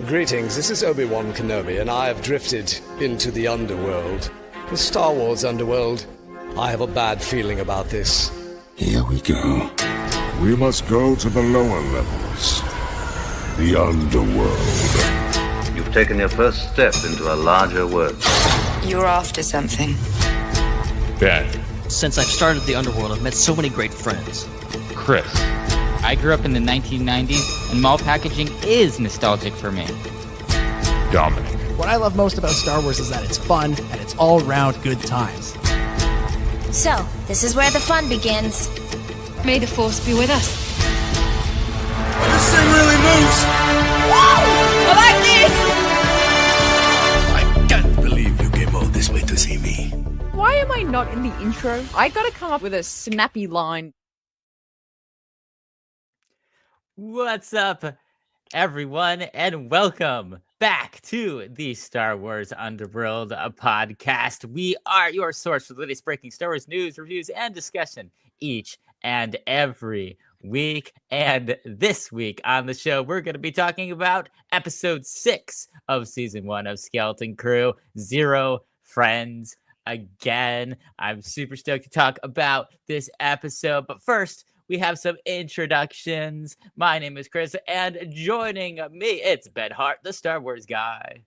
Greetings, this is Obi-Wan Kenobi, and I have drifted into the underworld. The Star Wars Underworld. I have a bad feeling about this. Here we go. We must go to the lower levels. The underworld. You've taken your first step into a larger world. You're after something. Ben. Since I've started the underworld, I've met so many great friends. Chris. I grew up in the 1990s, and mall packaging is nostalgic for me. Dominic. What I love most about Star Wars is that it's fun, and it's all-round good times. So, this is where the fun begins. May the Force be with us. This thing really moves! I like this! I can't believe you came all this way to see me. Why am I not in the intro? I gotta come up with a snappy line. What's up, everyone, and welcome back to the Star Wars Underworld podcast. We are your source for the latest breaking Star Wars news, reviews, and discussion each and every week. And this week on the show, we're going to be talking about episode 6 of season 1 of Skeleton Crew, Zero Friends Again. I'm super stoked to talk about this episode, but first, we have some introductions. My name is Chris, and joining me, it's Ben Hart, the Star Wars guy.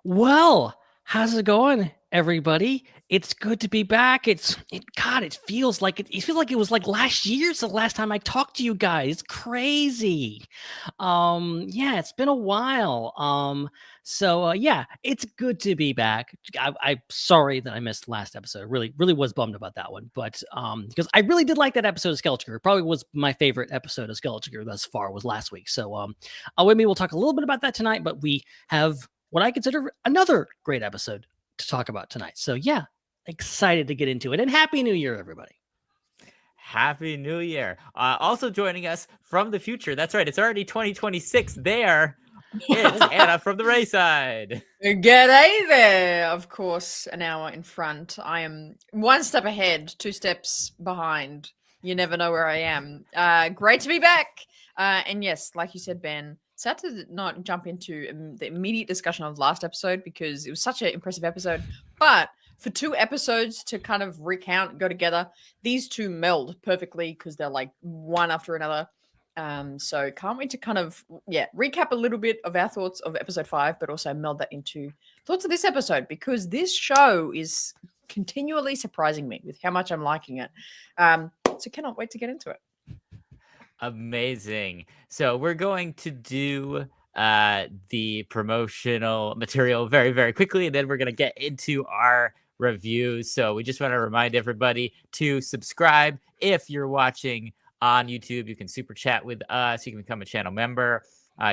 Well, how's it going, everybody? It's good to be back. It feels like it was like last year's the last time I talked to you guys. It's crazy. Yeah, it's been a while. So it's good to be back. I'm sorry that I missed last episode. Really was bummed about that one. But because I really did like that episode of Skeleton Crew. Probably was my favorite episode of Skeleton Crew thus far was last week. So with me, we'll talk a little bit about that tonight. But we have what I consider another great episode to talk about tonight. So yeah, excited to get into it. And Happy New Year, everybody. Happy New Year. Also joining us from the future. That's right. It's already 2026 there. It's Anna from the Raeside. G'day there. Of course, an hour in front. I am one step ahead, 2 steps behind. You never know where I am. Great to be back. And yes, like you said, Ben, sad to not jump into the immediate discussion of last episode because it was such an impressive episode. But for 2 episodes to kind of recount, go together, these two meld perfectly because they're like one after another. So can't wait to kind of recap a little bit of our thoughts of episode 5, but also meld that into thoughts of this episode because this show is continually surprising me with how much I'm liking it. So cannot wait to get into it. Amazing. So we're going to do the promotional material very, very quickly, and then we're going to get into our reviews. So we just want to remind everybody to subscribe. If you're watching on YouTube, you can super chat with us. You can become a channel member.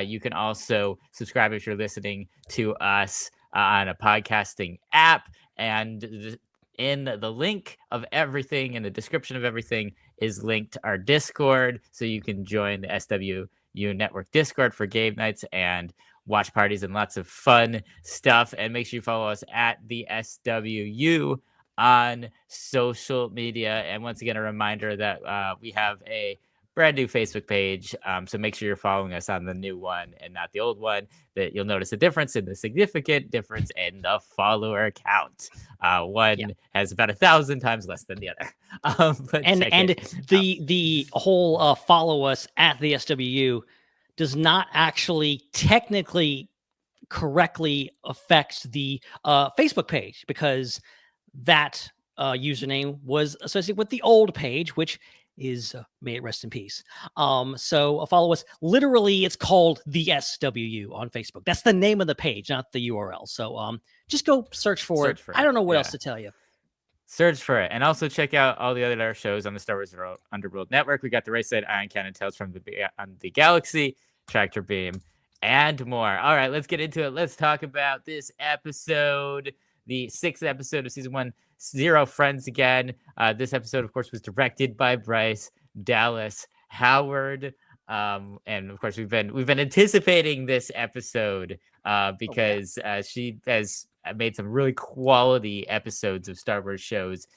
You can also subscribe if you're listening to us on a podcasting app. And in the link of everything, in the description of everything, is linked our Discord. So you can join the SWU Network Discord for game nights and watch parties and lots of fun stuff. And make sure you follow us at the SWU on social media. And once again, a reminder that we have a brand new Facebook page. So make sure you're following us on the new one and not the old one. That you'll notice a difference in the significant difference in the follower count. One has about 1,000 times less than the other. But the whole follow us at the SWU does not actually technically correctly affect the Facebook page because that username was associated with the old page, which is may it rest in peace. So follow us. Literally, it's called the SWU on Facebook. That's the name of the page, not the URL. So just go search for it. I don't know what else to tell you. Search for it. And also check out all the other shows on the Star Wars Underworld Network. We got the Raeside Iron Cannon Tales from the Galaxy, Tractor Beam, and more. All right, let's get into it. Let's talk about this episode, the 6th episode of season 1, Zero Friends Again. This episode, of course, was directed by Bryce Dallas Howard. And of course, we've been anticipating this episode because she has made some really quality episodes of Star Wars shows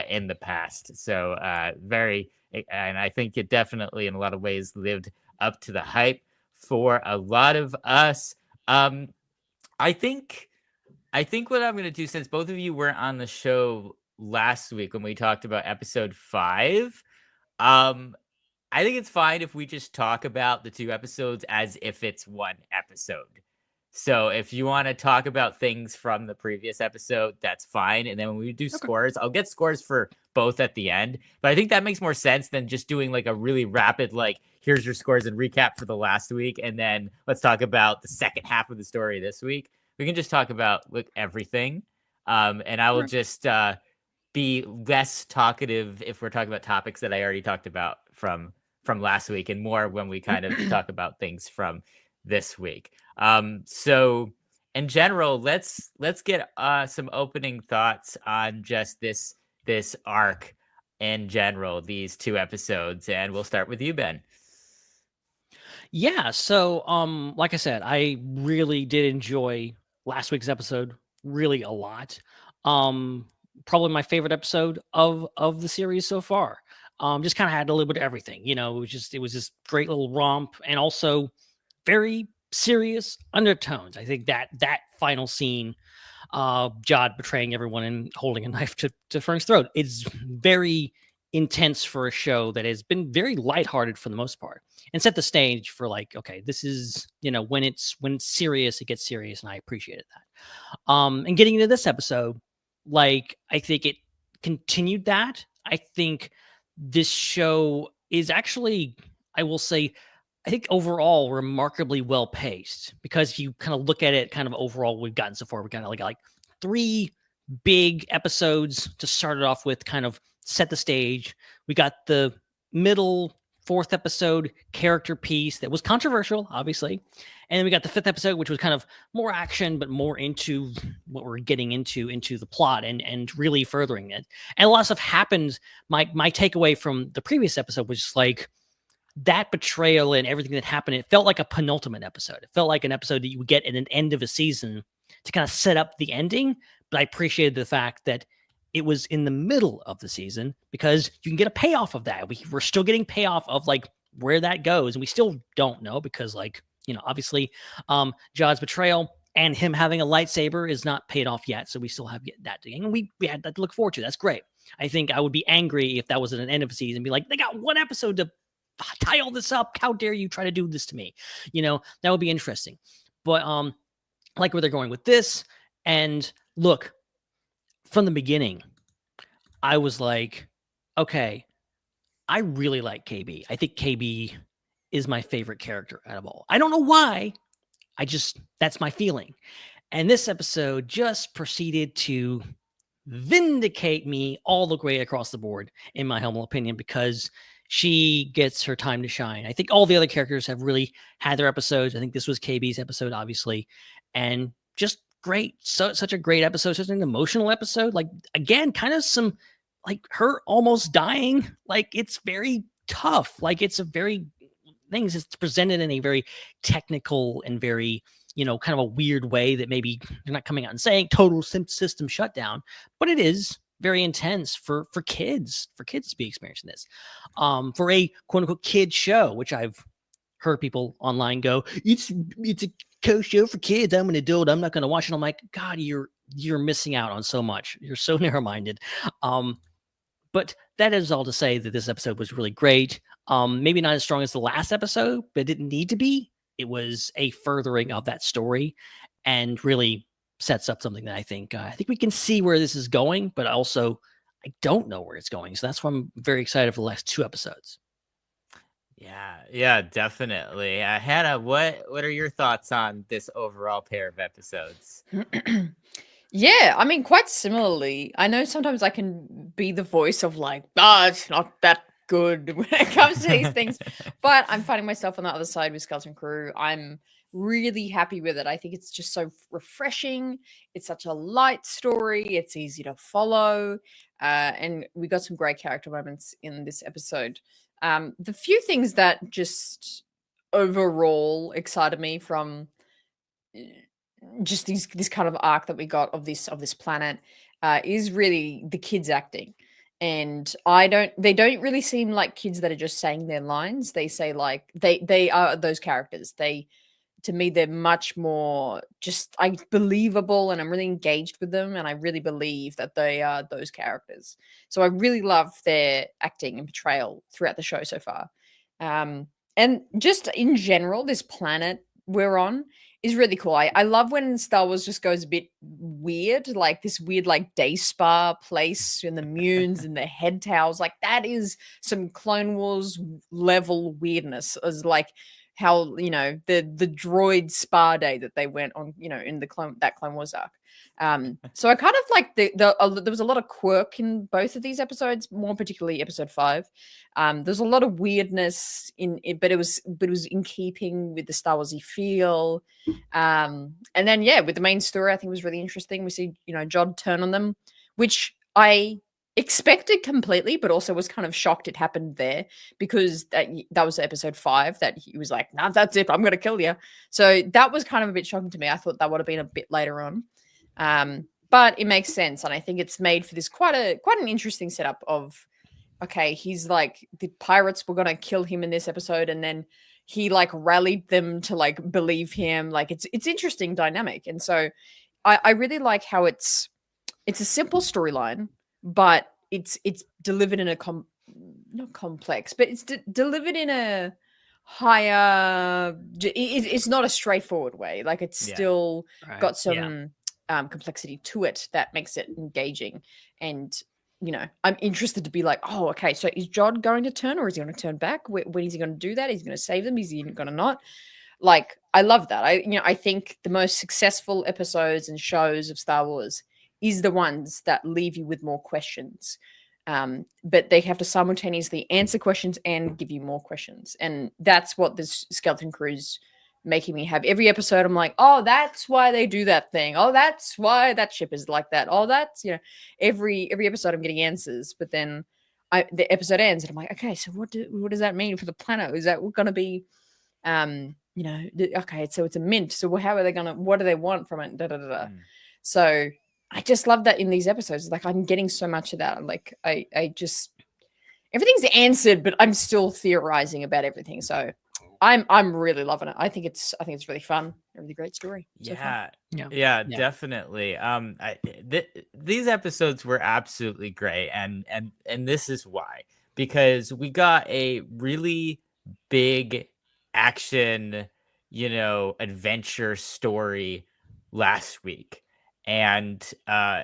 in the past. So and I think it definitely, in a lot of ways, lived up to the hype for a lot of us. I think what I'm going to do, since both of you weren't on the show last week when we talked about episode 5, I think it's fine if we just talk about the 2 episodes as if it's one episode. So if you want to talk about things from the previous episode, that's fine. And then when we do scores, I'll get scores for both at the end. But I think that makes more sense than just doing like a really rapid, like, here's your scores and recap for the last week. And then let's talk about the second half of the story this week. We can just talk about everything. And I will just be less talkative if we're talking about topics that I already talked about from last week, and more when we kind of talk about things from this week. So in general, let's get some opening thoughts on just this arc in general, these 2 episodes, and we'll start with you, Ben. Yeah, so like I said, I really did enjoy last week's episode really a lot. Probably my favorite episode of the series so far. Just kind of had a little bit of everything, it was this great little romp, and also very serious undertones. I think that final scene, Jude betraying everyone and holding a knife to Fern's throat, it's very intense for a show that has been very lighthearted for the most part, and set the stage for like, okay, this is, when it's serious, it gets serious, and I appreciated that. And getting into this episode, like, I think it continued that. I think this show is actually, I will say, I think overall remarkably well paced, because if you kind of look at it kind of overall, we've gotten so far, we kind of like 3 big episodes to start it off with, kind of set the stage. We got the middle 4th episode character piece that was controversial, obviously. And then we got the 5th episode, which was kind of more action, but more into what we're getting into the plot and really furthering it. And a lot of stuff happened. My takeaway from the previous episode was just like that betrayal and everything that happened. It felt like a penultimate episode. It felt like an episode that you would get at an end of a season to kind of set up the ending. But I appreciated the fact that it was in the middle of the season, because you can get a payoff of that. We're still getting payoff of like where that goes. And we still don't know, because like, obviously Jude's betrayal and him having a lightsaber is not paid off yet. So we still have that thing. And we had that to look forward to. That's great. I think I would be angry if that was at an end of a season, be like, they got one episode to tie all this up. How dare you try to do this to me? That would be interesting. But like where they're going with this. And look, from the beginning, I was like, okay, I really like KB. I think KB is my favorite character out of all. I don't know why. That's my feeling. And this episode just proceeded to vindicate me all the way across the board, in my humble opinion, because she gets her time to shine. I think all the other characters have really had their episodes. I think this was KB's episode, obviously, and just great. Such a great episode, such an emotional episode. Like, again, kind of some, like, her almost dying. Like, it's very tough. Like, it's a very things. It's presented in a very technical and very, kind of a weird way that maybe you're not coming out and saying total system shutdown, but it is very intense for kids to be experiencing this, for a quote unquote kid show, which I've heard people online go, it's a show for kids. I'm an adult. I'm not going to watch it. I'm like, God, you're missing out on so much. You're so narrow-minded. But that is all to say that this episode was really great. Maybe not as strong as the last episode, but it didn't need to be. It was a furthering of that story, and really sets up something that I think we can see where this is going, but also I don't know where it's going. So that's why I'm very excited for the last 2 episodes. Yeah, definitely. Hannah, what are your thoughts on this overall pair of episodes? Yeah, I mean, quite similarly. I know sometimes I can be the voice of like, it's not that good when it comes to these things, but I'm finding myself on the other side with Skeleton Crew. I'm really happy with it. I think it's just so refreshing. It's such a light story. It's easy to follow. And we got some great character moments in this episode. The few things that just overall excited me from just this kind of arc that we got of this planet is really the kids acting. and they don't really seem like kids that are just saying their lines. They say like they are those characters. To me, they're much more just believable, and I'm really engaged with them, and I really believe that they are those characters. So I really love their acting and portrayal throughout the show so far. And just in general, this planet we're on is really cool. I love when Star Wars just goes a bit weird, like this weird like day spa place and the munes and the head towels. Like that is some Clone Wars level weirdness, as like how the droid spa day that they went on, in the Clone Wars arc. So I kind of like there was a lot of quirk in both of these episodes, more particularly episode 5. There's a lot of weirdness in it, but it was in keeping with the Star Warsy feel. And then with the main story, I think was really interesting. We see Jod turn on them, which I expected completely, but also was kind of shocked it happened there, because that was episode 5 that he was like, nah, that's it, I'm gonna kill you. So that was kind of a bit shocking to me. I thought that would have been a bit later on. But it makes sense, and I think it's made for this quite an interesting setup of, okay, he's like, the pirates were gonna kill him in this episode, and then he like rallied them to like believe him. Like it's interesting dynamic. And so I really like how it's a simple storyline, but it's delivered in a not complex, but it's delivered in a higher. It's not a straightforward way. Like it's still got some complexity to it that makes it engaging. And I'm interested to be like, oh, okay, so is Jod going to turn, or is he going to turn back? When is he going to do that? Is he going to save them? Is he going to not? Like, I love that. I think the most successful episodes and shows of Star Wars is the ones that leave you with more questions. But they have to simultaneously answer questions and give you more questions. And that's what this Skeleton Crew's making me have. Every episode, I'm like, oh, that's why they do that thing. Oh, that's why that ship is like that. Oh, that's, every episode I'm getting answers. But then the episode ends and I'm like, okay, so what does that mean for the planet? Is that going to be, okay, so it's a mint. So how are they going to, what do they want from it? Da, da, da, da. So I just love that in these episodes. Like I'm getting so much of that. Like I just, everything's answered, but I'm still theorizing about everything. So I'm really loving it. I think it's really fun. A really great story. Yeah, definitely. These episodes were absolutely great, and this is why, because we got a really big action, adventure story last week. And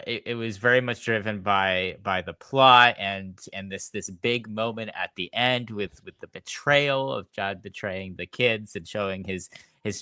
it was very much driven by the plot and this big moment at the end with the betrayal of Jod betraying the kids and showing his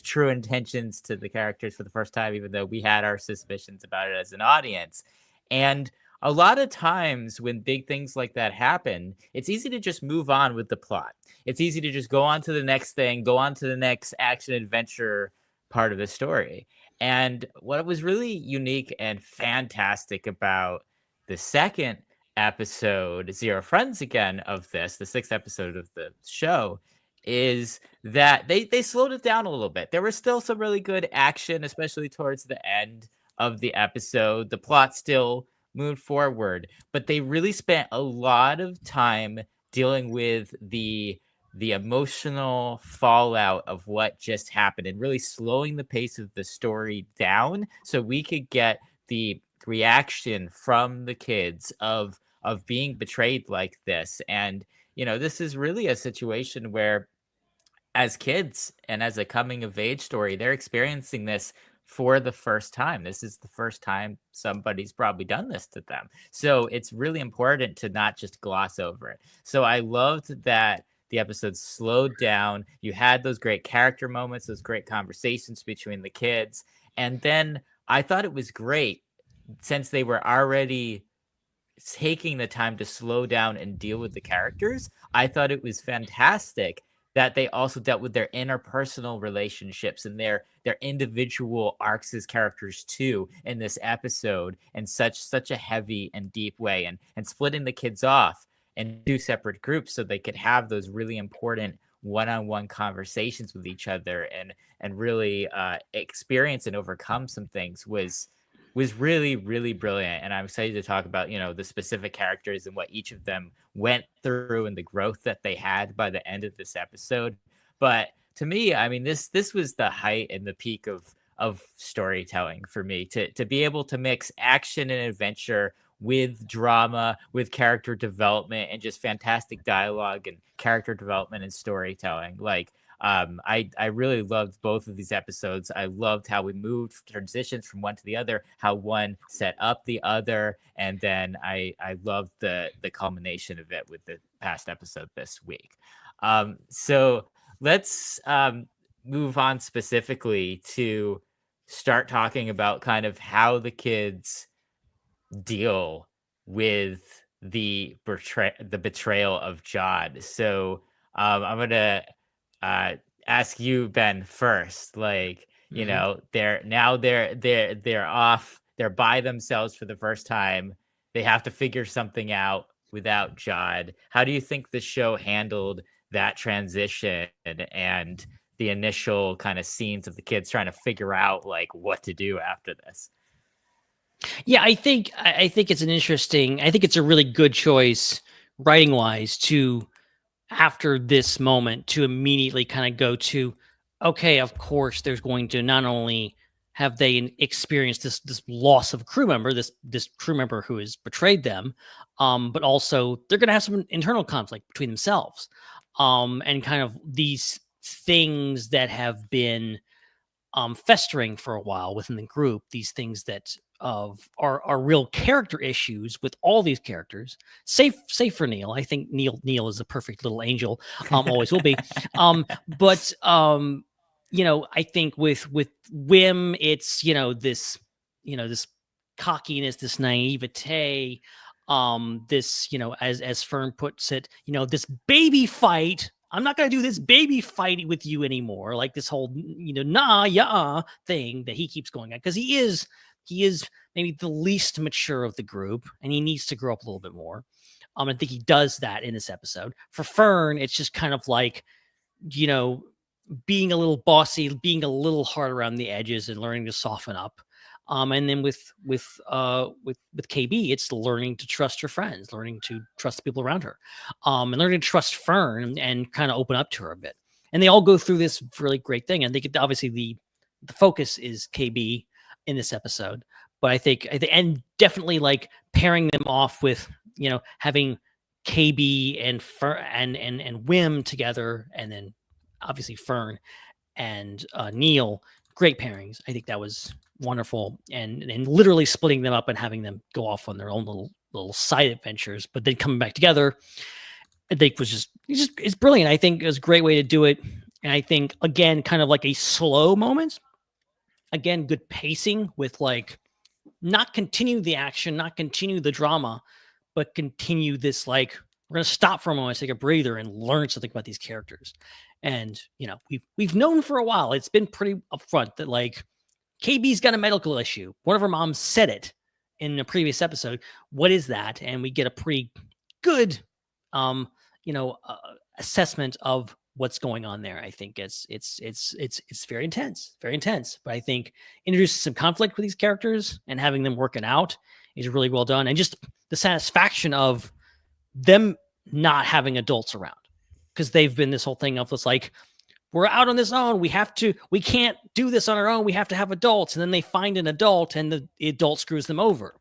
true intentions to the characters for the first time, even though we had our suspicions about it as an audience. And a lot of times when big things like that happen, it's easy to just move on with the plot. It's easy to just go on to the next thing, go on to the next action adventure part of the story. And what was really unique and fantastic about the second episode, Zero Friends Again, of this, the 6th episode of the show, is that they slowed it down a little bit. There was still some really good action, especially towards the end of the episode. The plot still moved forward, but they really spent a lot of time dealing with the emotional fallout of what just happened and really slowing the pace of the story down so we could get the reaction from the kids of being betrayed like this. And this is really a situation where as kids and as a coming of age story, they're experiencing this for the first time. This is the first time somebody's probably done this to them. So it's really important to not just gloss over it. So I loved that the episode slowed down. You had those great character moments, those great conversations between the kids. And then I thought it was great, since they were already taking the time to slow down and deal with the characters. I thought it was fantastic that they also dealt with their interpersonal relationships and their individual arcs as characters too in this episode in such a heavy and deep way, and splitting the kids off in 2 separate groups so they could have those really important one-on-one conversations with each other and really experience and overcome some things was was really, really brilliant. And I'm excited to talk about, the specific characters and what each of them went through and the growth that they had by the end of this episode. But to me, I mean, this was the height and the peak of storytelling for me, to be able to mix action and adventure with drama, with character development, and just fantastic dialogue and character development and storytelling. Like, I really loved both of these episodes. I loved how we moved transitions from one to the other, how one set up the other, and then I loved the culmination of it with the past episode this week. So let's move on specifically to start talking about kind of how the deal with the betrayal of Jod. So I'm gonna ask you, Ben, first. Like, they're off, they're by themselves for the first time. They have to figure something out without Jod. How do you think the show handled that transition and the initial kind of scenes of the kids trying to figure out like what to do after this? Yeah, I think it's I think it's a really good choice writing wise to, after this moment, to immediately kind of go to, okay, of course there's going to not only have they experienced this loss of a crew member, this crew member who has betrayed them, but also they're going to have some internal conflict between themselves, and kind of these things that have been festering for a while within the group, these things that are real character issues with all these characters, save for Neil. I think Neil is a perfect little angel, always will be. But I think with Wim, it's this cockiness, this naivete, this as Fern puts it, this baby fight. I'm not going to do this baby fight with you anymore. Like this whole, thing that he keeps going on, because he is maybe the least mature of the group, and he needs to grow up a little bit more. I think he does that in this episode. For Fern, it's just kind of like, being a little bossy, being a little hard around the edges, and learning to soften up. And then with KB, it's learning to trust her friends, learning to trust the people around her, and learning to trust Fern and kind of open up to her a bit. And they all go through this really great thing. And they get, obviously the focus is KB in this episode, but I think and definitely like pairing them off with having KB and Fern and Wim together, and then obviously Fern and Neil, great pairings. I think that was wonderful, and literally splitting them up and having them go off on their own little side adventures, but then coming back together, I think was it's brilliant. I think it was a great way to do it. And I think, again, kind of like a slow moment, again, good pacing with like not continue the action, not continue the drama, but continue this, like, we're going to stop for a moment, take a breather, and learn something about these characters. And, we've known for a while, it's been pretty upfront that like KB's got a medical issue. One of her moms said it in a previous episode. What is that? And we get a pretty good, assessment of what's going on there. I think it's very intense, very intense. But I think introducing some conflict with these characters and having them work it out is really well done. And just the satisfaction of them not having adults around, because they've been this whole thing of this like, we're out on this own. We can't do this on our own. We have to have adults. And then they find an adult, and the adult screws them over.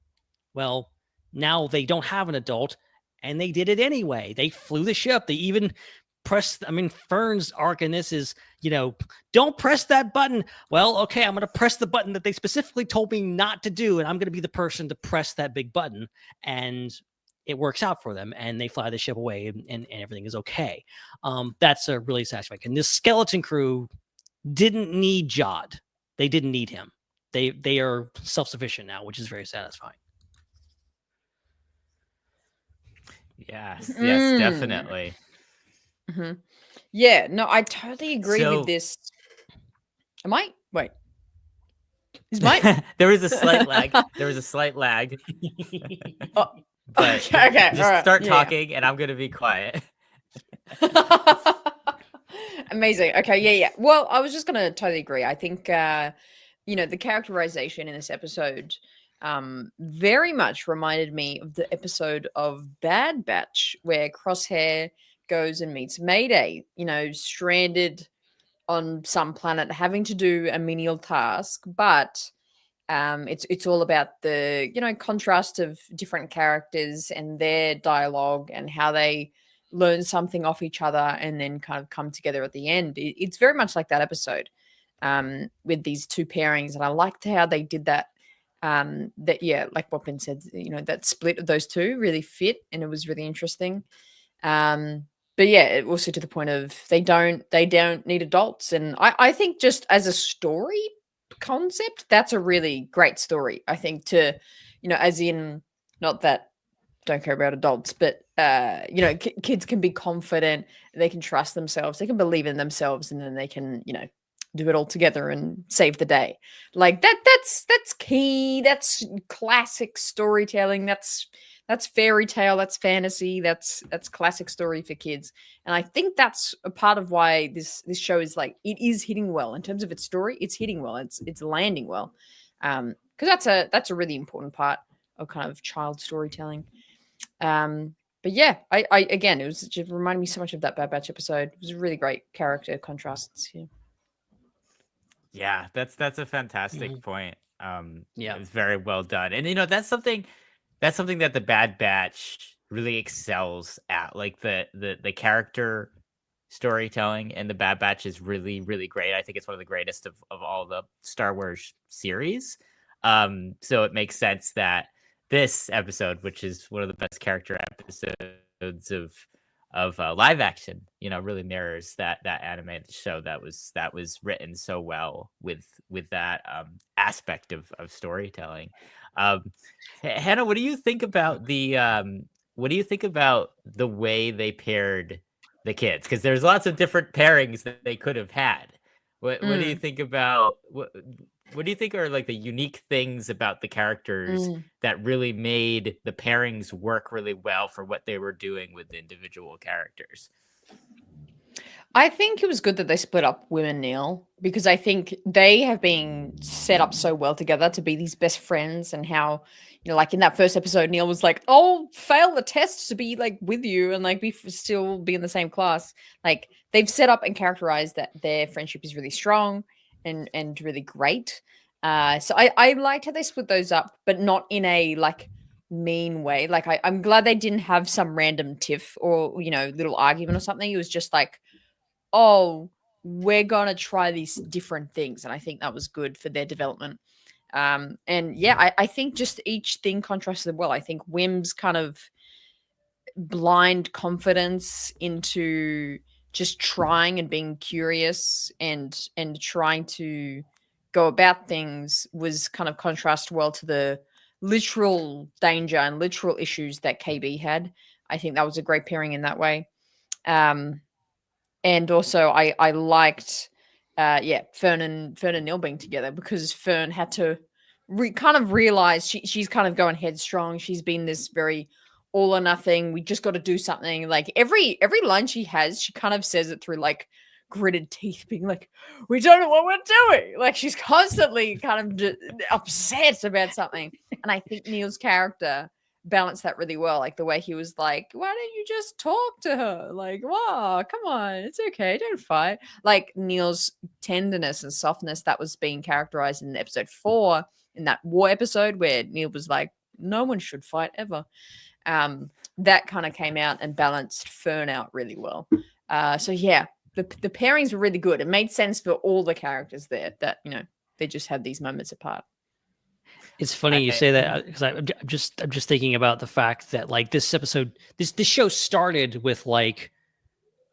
Well, now they don't have an adult, and they did it anyway. They flew the ship. They even Fern's arc in this is, don't press that button. Well, okay, I'm going to press the button that they specifically told me not to do, and I'm going to be the person to press that big button. And it works out for them, and they fly the ship away, and everything is okay. That's a really satisfying. And this skeleton crew didn't need Jod. They didn't need him. They are self-sufficient now, which is very satisfying. Yes, definitely. Mm-hmm. Yeah, no, I totally agree with this. Am I? Wait. Is my There was a slight lag. Oh. But okay, just right. start talking, and I'm going to be quiet. Amazing. Okay, yeah. Well, I was just going to totally agree. I think, the characterization in this episode very much reminded me of the episode of Bad Batch where Crosshair goes and meets Mayday, stranded on some planet having to do a menial task, but it's all about the contrast of different characters and their dialogue and how they learn something off each other and then kind of come together at the end. It's very much like that episode with these two pairings, and I liked how they did that. Like what Ben said, that split of those two really fit, and it was really interesting. But yeah, also to the point of they don't need adults, and I think just as a story concept, that's a really great story. I think to, as in, not that don't care about adults, but kids can be confident, they can trust themselves, they can believe in themselves, and then they can, do it all together and save the day. Like that's key. That's classic storytelling. That's fairy tale, that's fantasy, that's classic story for kids. And I think that's a part of why this show is like, it is hitting well in terms of its story. It's hitting well. It's landing well. Because that's a really important part of kind of child storytelling. But yeah, I again, it was just reminded me so much of that Bad Batch episode. It was a really great character contrasts here. Yeah, that's a fantastic point. Yeah, it's very well done. And that's something that the Bad Batch really excels at. Like the character storytelling in the Bad Batch is really, really great. I think it's one of the greatest of all the Star Wars series. So it makes sense that this episode, which is one of the best character episodes of live action, really mirrors that animated show that was written so well with that aspect of storytelling. Hannah, what do you think about the way they paired the kids? Because there's lots of different pairings that they could have had. What do you think about what do you think are like the unique things about the characters that really made the pairings work really well for what they were doing with the individual characters? I think it was good that they split up Wim and Neil, because I think they have been set up so well together to be these best friends, and how, like in that first episode, Neil was like, "I'll fail the test to be like with you and like still be in the same class." Like they've set up and characterized that their friendship is really strong and really great. So I liked how they split those up, but not in a like mean way. Like I'm glad they didn't have some random tiff or little argument or something. It was just like, oh, we're gonna try these different things, and I think that was good for their development. And yeah, I think just each thing contrasted well. I think Wim's kind of blind confidence into just trying and being curious and trying to go about things was kind of contrast well to the literal danger and literal issues that KB had. I think that was a great pairing in that way. And also I liked Fern and Neil being together, because Fern had to kind of realize she's kind of going headstrong. She's been this very all or nothing. We just got to do something. Like every line she has, she kind of says it through like gritted teeth, being like, we don't know what we're doing. Like she's constantly kind of upset about something. And I think Neil's character balanced that really well. Like the way he was like, why don't you just talk to her? Like, wow, come on, it's okay, don't fight. Like Neil's tenderness and softness that was being characterized in episode 4, in that war episode where Neil was like, no one should fight ever. That kind of came out and balanced Fern out really well. So yeah, the pairings were really good. It made sense for all the characters there that, they just had these moments apart. It's funny you say that, because I'm just thinking about the fact that like this episode, this show started with like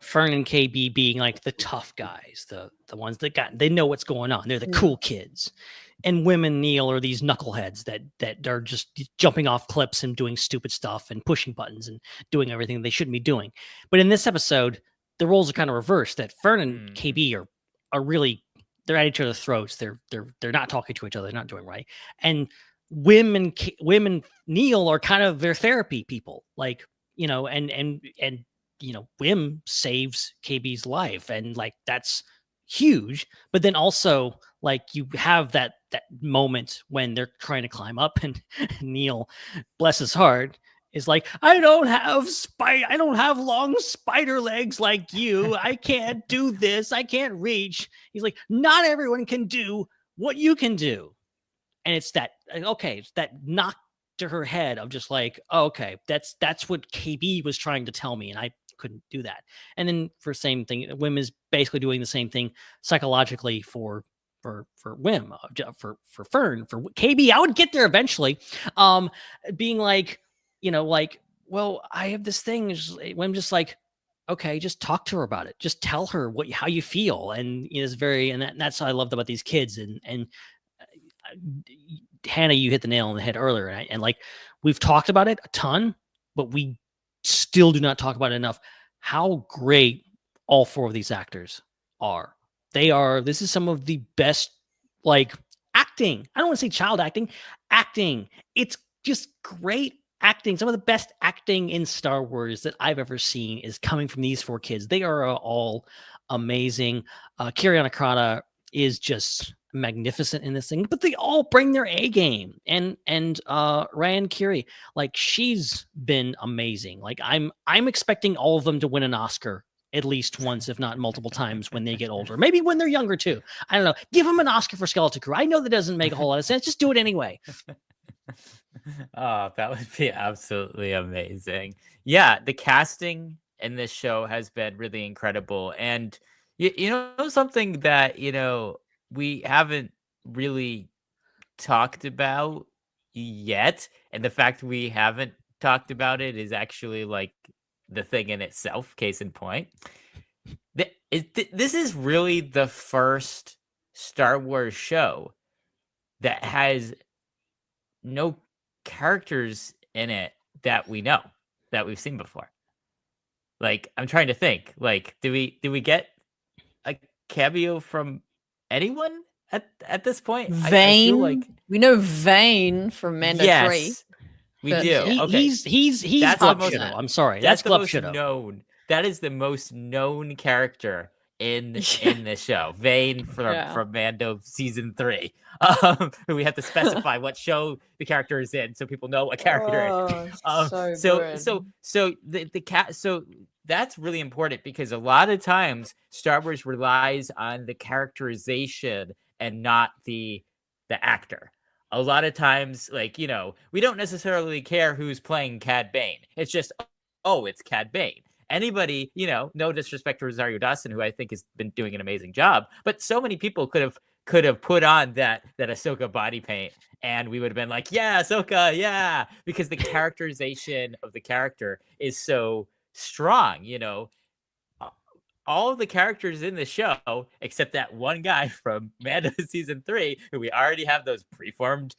Fern and KB being like the tough guys, the ones that they know what's going on. They're the cool kids. And Wim and Neil are these knuckleheads that are just jumping off cliffs and doing stupid stuff and pushing buttons and doing everything they shouldn't be doing. But in this episode, the roles are kind of reversed. That Fern and KB are really, they're at each other's throats. They're not talking to each other. They're not doing right. And Wim and Neil are kind of their therapy people. Like, and Wim saves KB's life, and like that's huge, but then also like you have that moment when they're trying to climb up, and Neil, bless his heart, is like, I don't have long spider legs like you. I can't do this. I can't reach. He's like, not everyone can do what you can do. And it's that, okay, it's that knock to her head of just like, oh, okay, that's what KB was trying to tell me, and I couldn't do that. And then for same thing, Wim is basically doing the same thing psychologically for Wim, for Fern, for KB. I would get there eventually. Being like, like, well, I have this thing. Wim just like, okay, just talk to her about it. Just tell her how you feel. And it's very, and that's what I loved about these kids. And Hannah, you hit the nail on the head earlier. And like, we've talked about it a ton, but we still do not talk about it enough. How great all four of these actors are. This is some of the best, like, acting. I don't want to say child acting. It's just great acting. Some of the best acting in Star Wars that I've ever seen is coming from these four kids. They are all amazing. Kiriana Krana is just magnificent in this thing, but they all bring their A game. And Ryan Curie, like, she's been amazing. Like, I'm expecting all of them to win an Oscar at least once, if not multiple times, when they get older. Maybe when they're younger too. I don't know. Give them an Oscar for Skeleton Crew. I know that doesn't make a whole lot of sense. Just do it anyway. Oh, that would be absolutely amazing. Yeah, the casting in this show has been really incredible. And you know something that, we haven't really talked about yet, and the fact we haven't talked about it is actually like the thing in itself. Case in point, this is really the first Star Wars show that has no characters in it that we know, that we've seen before. Like, I'm trying to think. Like, do we get a cameo from anyone at this point? Vane. I feel like we know Vane from Mando 3. We do. Okay. He's Glub Shadow. I'm sorry. That's the Glub most Shadow. known. That is the most known character in the show. Vane from Mando season 3. We have to specify what show the character is in so people know what character it is. So the cat. So that's really important, because a lot of times Star Wars relies on the characterization and not the actor. A lot of times, like, we don't necessarily care who's playing Cad Bane. It's just, oh, it's Cad Bane. Anybody, no disrespect to Rosario Dawson, who I think has been doing an amazing job, but so many people could have put on that Ahsoka body paint, and we would have been like, yeah, Ahsoka, yeah, because the characterization of the character is so strong. All of the characters in the show, except that one guy from Mando season 3, who we already have those preformed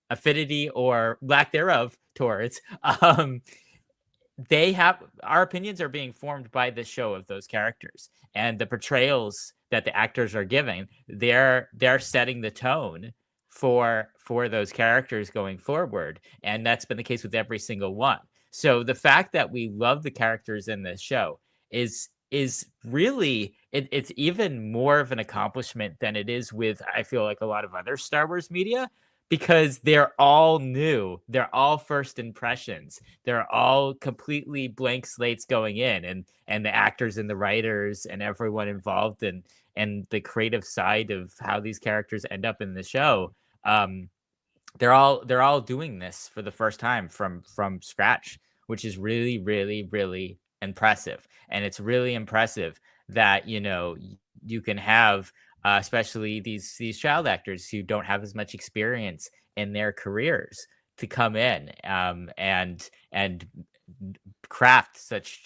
affinity or lack thereof towards, our opinions are being formed by the show of those characters, and the portrayals that the actors are giving, they're setting the tone for those characters going forward. And that's been the case with every single one. So the fact that we love the characters in this show is really, it's even more of an accomplishment than it is with, I feel like, a lot of other Star Wars media, because they're all new. They're all first impressions. They're all completely blank slates going in, and the actors and the writers and everyone involved and the creative side of how these characters end up in the show. They're all doing this for the first time from scratch, which is really, really, really impressive. And it's really impressive that, you can have, especially these child actors who don't have as much experience in their careers, to come in and craft such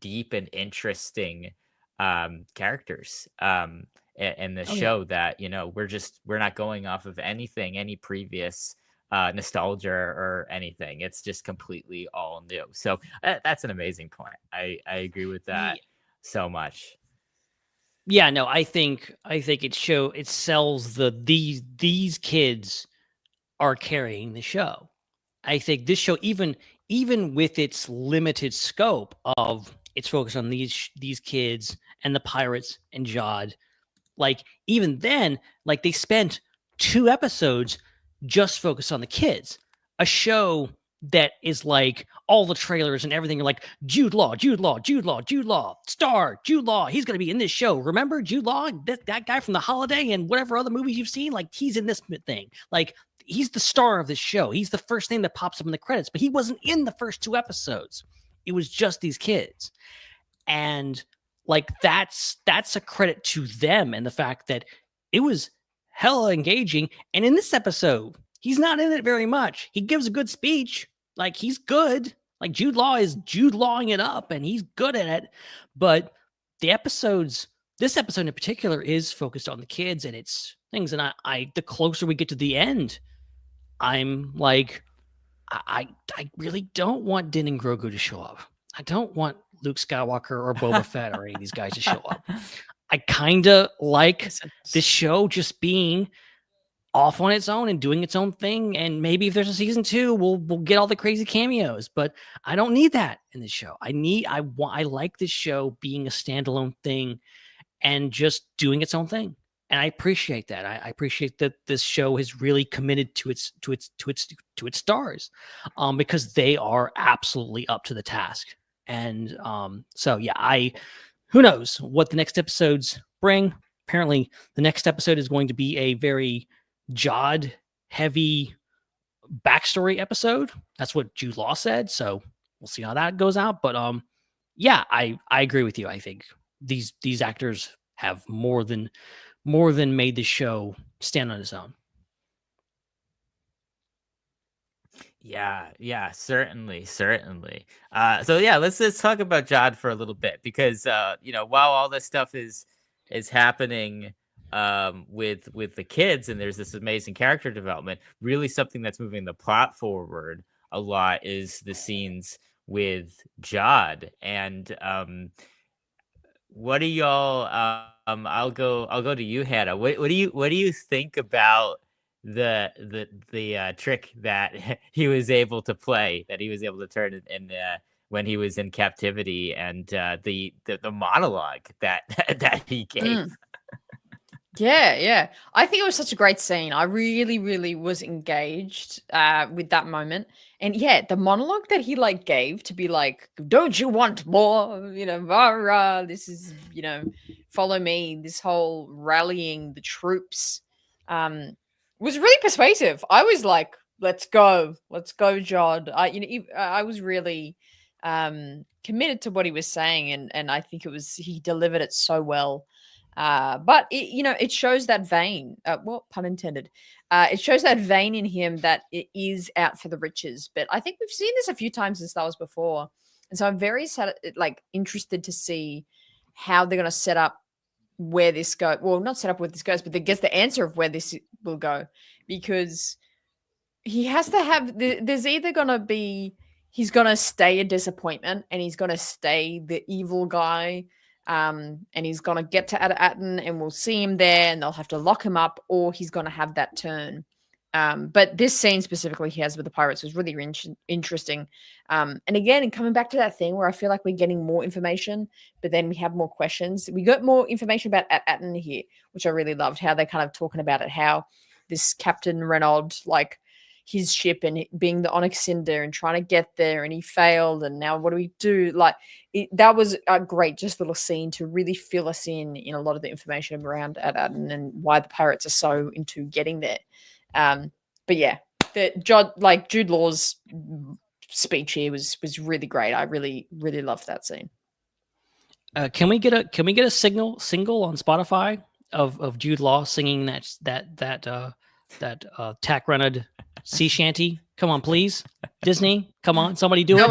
deep and interesting characters in the show that, we're not going off of any previous nostalgia or anything. It's just completely all new. So that's an amazing point. I agree with that so much. Yeah, no, I think it sells these kids are carrying the show. I think this show, even with its limited scope of it's focused on these kids and the pirates and Jod. Like, even then, like, they spent 2 episodes just focused on the kids. A show that is like all the trailers and everything are like Jude Law, Jude Law, Jude Law, Jude Law, star, Jude Law. He's going to be in this show. Remember Jude Law, that guy from The Holiday and whatever other movies you've seen? Like, he's in this thing. Like, he's the star of this show. He's the first thing that pops up in the credits, but he wasn't in the first 2 episodes. It was just these kids. And like, that's a credit to them and the fact that it was hella engaging. And in this episode, he's not in it very much. He gives a good speech. Like, he's good. Like, Jude Law is Jude Lawing it up, and he's good at it. But this episode in particular is focused on the kids and its things. And I the closer we get to the end, I'm like, I really don't want Din and Grogu to show up. I don't want Luke Skywalker or Boba Fett or any of these guys to show up. I kind of like this show just being off on its own and doing its own thing. And maybe if there's a season 2, we'll get all the crazy cameos, but I don't need that in this show. I like this show being a standalone thing and just doing its own thing. And I appreciate that. I appreciate that this show has really committed to its stars, because they are absolutely up to the task. And so yeah, who knows what the next episodes bring. Apparently the next episode is going to be a very Jod heavy backstory episode. That's what Jude Law said. So we'll see how that goes out. But yeah, I agree with you. I think these actors have more than made the show stand on its own. Yeah, certainly. So yeah, let's talk about Jod for a little bit, because while all this stuff is happening with the kids and there's this amazing character development, really something that's moving the plot forward a lot is the scenes with Jod. And what do y'all I'll go to you, Hannah. What do you think about the trick that he was able to play, that he was able to turn in when he was in captivity, and the monologue that he gave? Yeah. I think it was such a great scene. I really, really was engaged with that moment. And yeah, the monologue that he like gave to be like, don't you want more? Rah, rah, this is, follow me. This whole rallying the troops was really persuasive. I was like, let's go, Jod. I was really committed to what he was saying. And I think he delivered it so well. But it shows that vein, well, pun intended. It shows that vein in him that it is out for the riches. But I think we've seen this a few times in Star Wars before. And so I'm very interested to see how they're going to set up where this goes. Well, not set up where this goes, but get the answer of where this will go. Because he has to have, there's either going to be, he's going to stay a disappointment and he's going to stay the evil guy. And he's going to get to Atten and we'll see him there and they'll have to lock him up, or he's going to have that turn. But this scene specifically he has with the pirates was really interesting. And again, coming back to that thing where I feel like we're getting more information, but then we have more questions. We got more information about Atten here, which I really loved, how they're kind of talking about it, how this Captain Renaud, like, his ship and being the Onyx Cinder and trying to get there, and he failed, and now what do we do? Like, that was a great just little scene to really fill us in a lot of the information around Atten and why the pirates are so into getting there. But yeah, Jude Law's speech here was really great. I really, really loved that scene. Can we get a single on Spotify of Jude Law singing that Tack Renard sea shanty? Come on, please. Disney, come on, somebody do it. That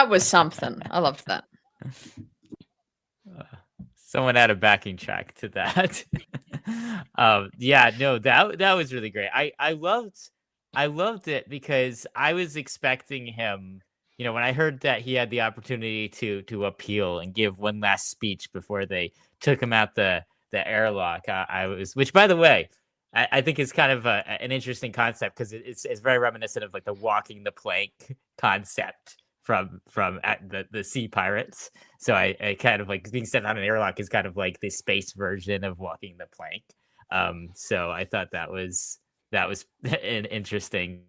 was something. I loved that. Someone had a backing track to that. That was really great. I loved it because I was expecting him, when I heard that he had the opportunity to appeal and give one last speech before they took him out the airlock. Which by the way, I think is kind of an interesting concept, because it's very reminiscent of like the walking the plank concept the sea pirates. So I kind of like being sent on an airlock is kind of like the space version of walking the plank. So I thought that was an interesting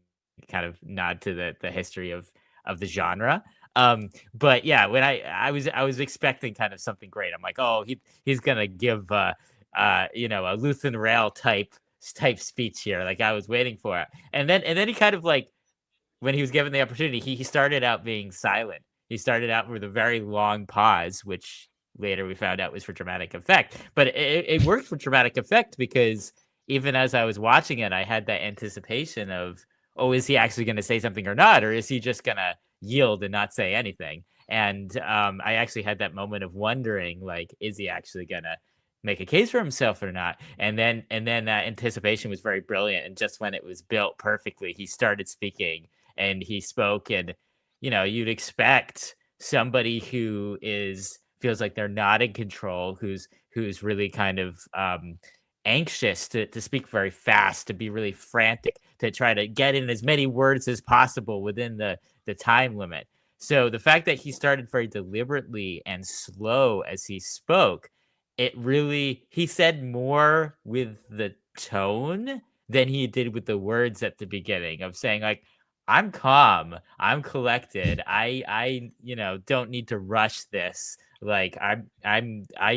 kind of nod to the history of the genre. But yeah, when I was expecting kind of something great. I'm like, oh, he's gonna give a Luthen Rail type speech here. Like I was waiting for it, and then he kind of like, when he was given the opportunity, he started out being silent. He started out with a very long pause, which later we found out was for dramatic effect. But it worked for dramatic effect because even as I was watching it, I had that anticipation of, oh, is he actually going to say something or not? Or is he just going to yield and not say anything? And I actually had that moment of wondering, like, is he actually going to make a case for himself or not? And then that anticipation was very brilliant. And just when it was built perfectly, he started speaking and he spoke. And, you'd expect somebody who feels like they're not in control, who's really kind of anxious to speak very fast, to be really frantic, to try to get in as many words as possible within the time limit. So the fact that he started very deliberately and slow as he spoke, he said more with the tone than he did with the words at the beginning, of saying like, I'm calm, I'm collected, I don't need to rush this. Like I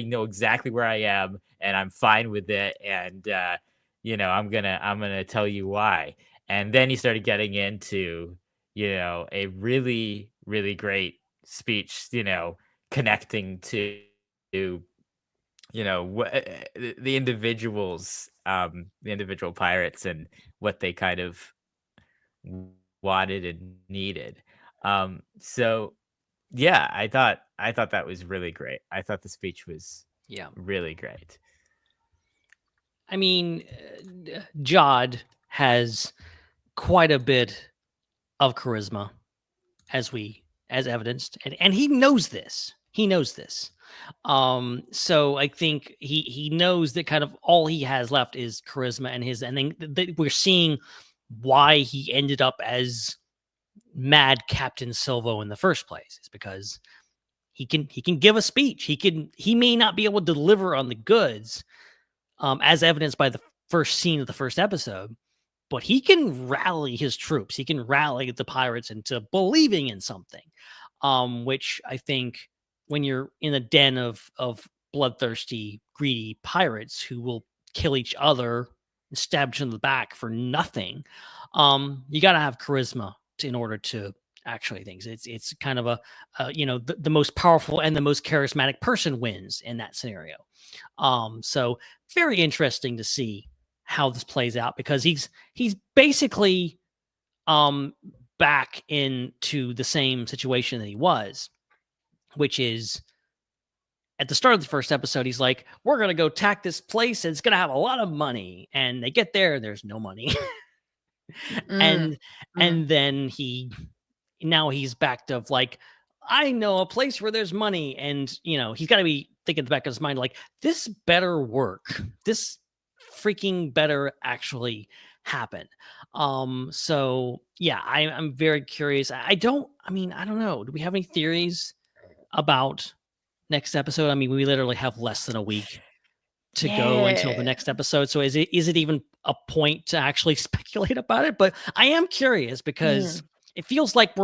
know exactly where I am and I'm fine with it. And I'm gonna tell you why. And then he started getting into, a really, really great speech, connecting to, the individual pirates and what they kind of wanted and needed. So yeah, I thought that was really great. I thought the speech was really great. I mean, Jude has quite a bit of charisma, as evidenced, and he knows this. So I think he knows that kind of all he has left is charisma, and then we're seeing why he ended up as Mad Captain Silvo in the first place, is because he can give a speech. He may not be able to deliver on the goods, as evidenced by the first scene of the first episode, but he can rally his troops. He can rally the pirates into believing in something, which I think when you're in a den of bloodthirsty, greedy pirates who will kill each other and stab each other in the back for nothing, you got to have charisma in order to actually things. It's kind of the most powerful and the most charismatic person wins in that scenario. So very interesting to see how this plays out, because he's basically back into the same situation that he was, which is at the start of the first episode, he's like, we're going to go attack this place and it's going to have a lot of money. And they get there, there's no money. And then he's back to like, I know a place where there's money. And, he's got to be thinking in the back of his mind, like, this better work. This freaking better actually happen. So yeah, I'm very curious. I don't know. Do we have any theories about next episode? I mean, we literally have less than a week to go until the next episode. So is it even a point to actually speculate about it? But I am curious because it feels like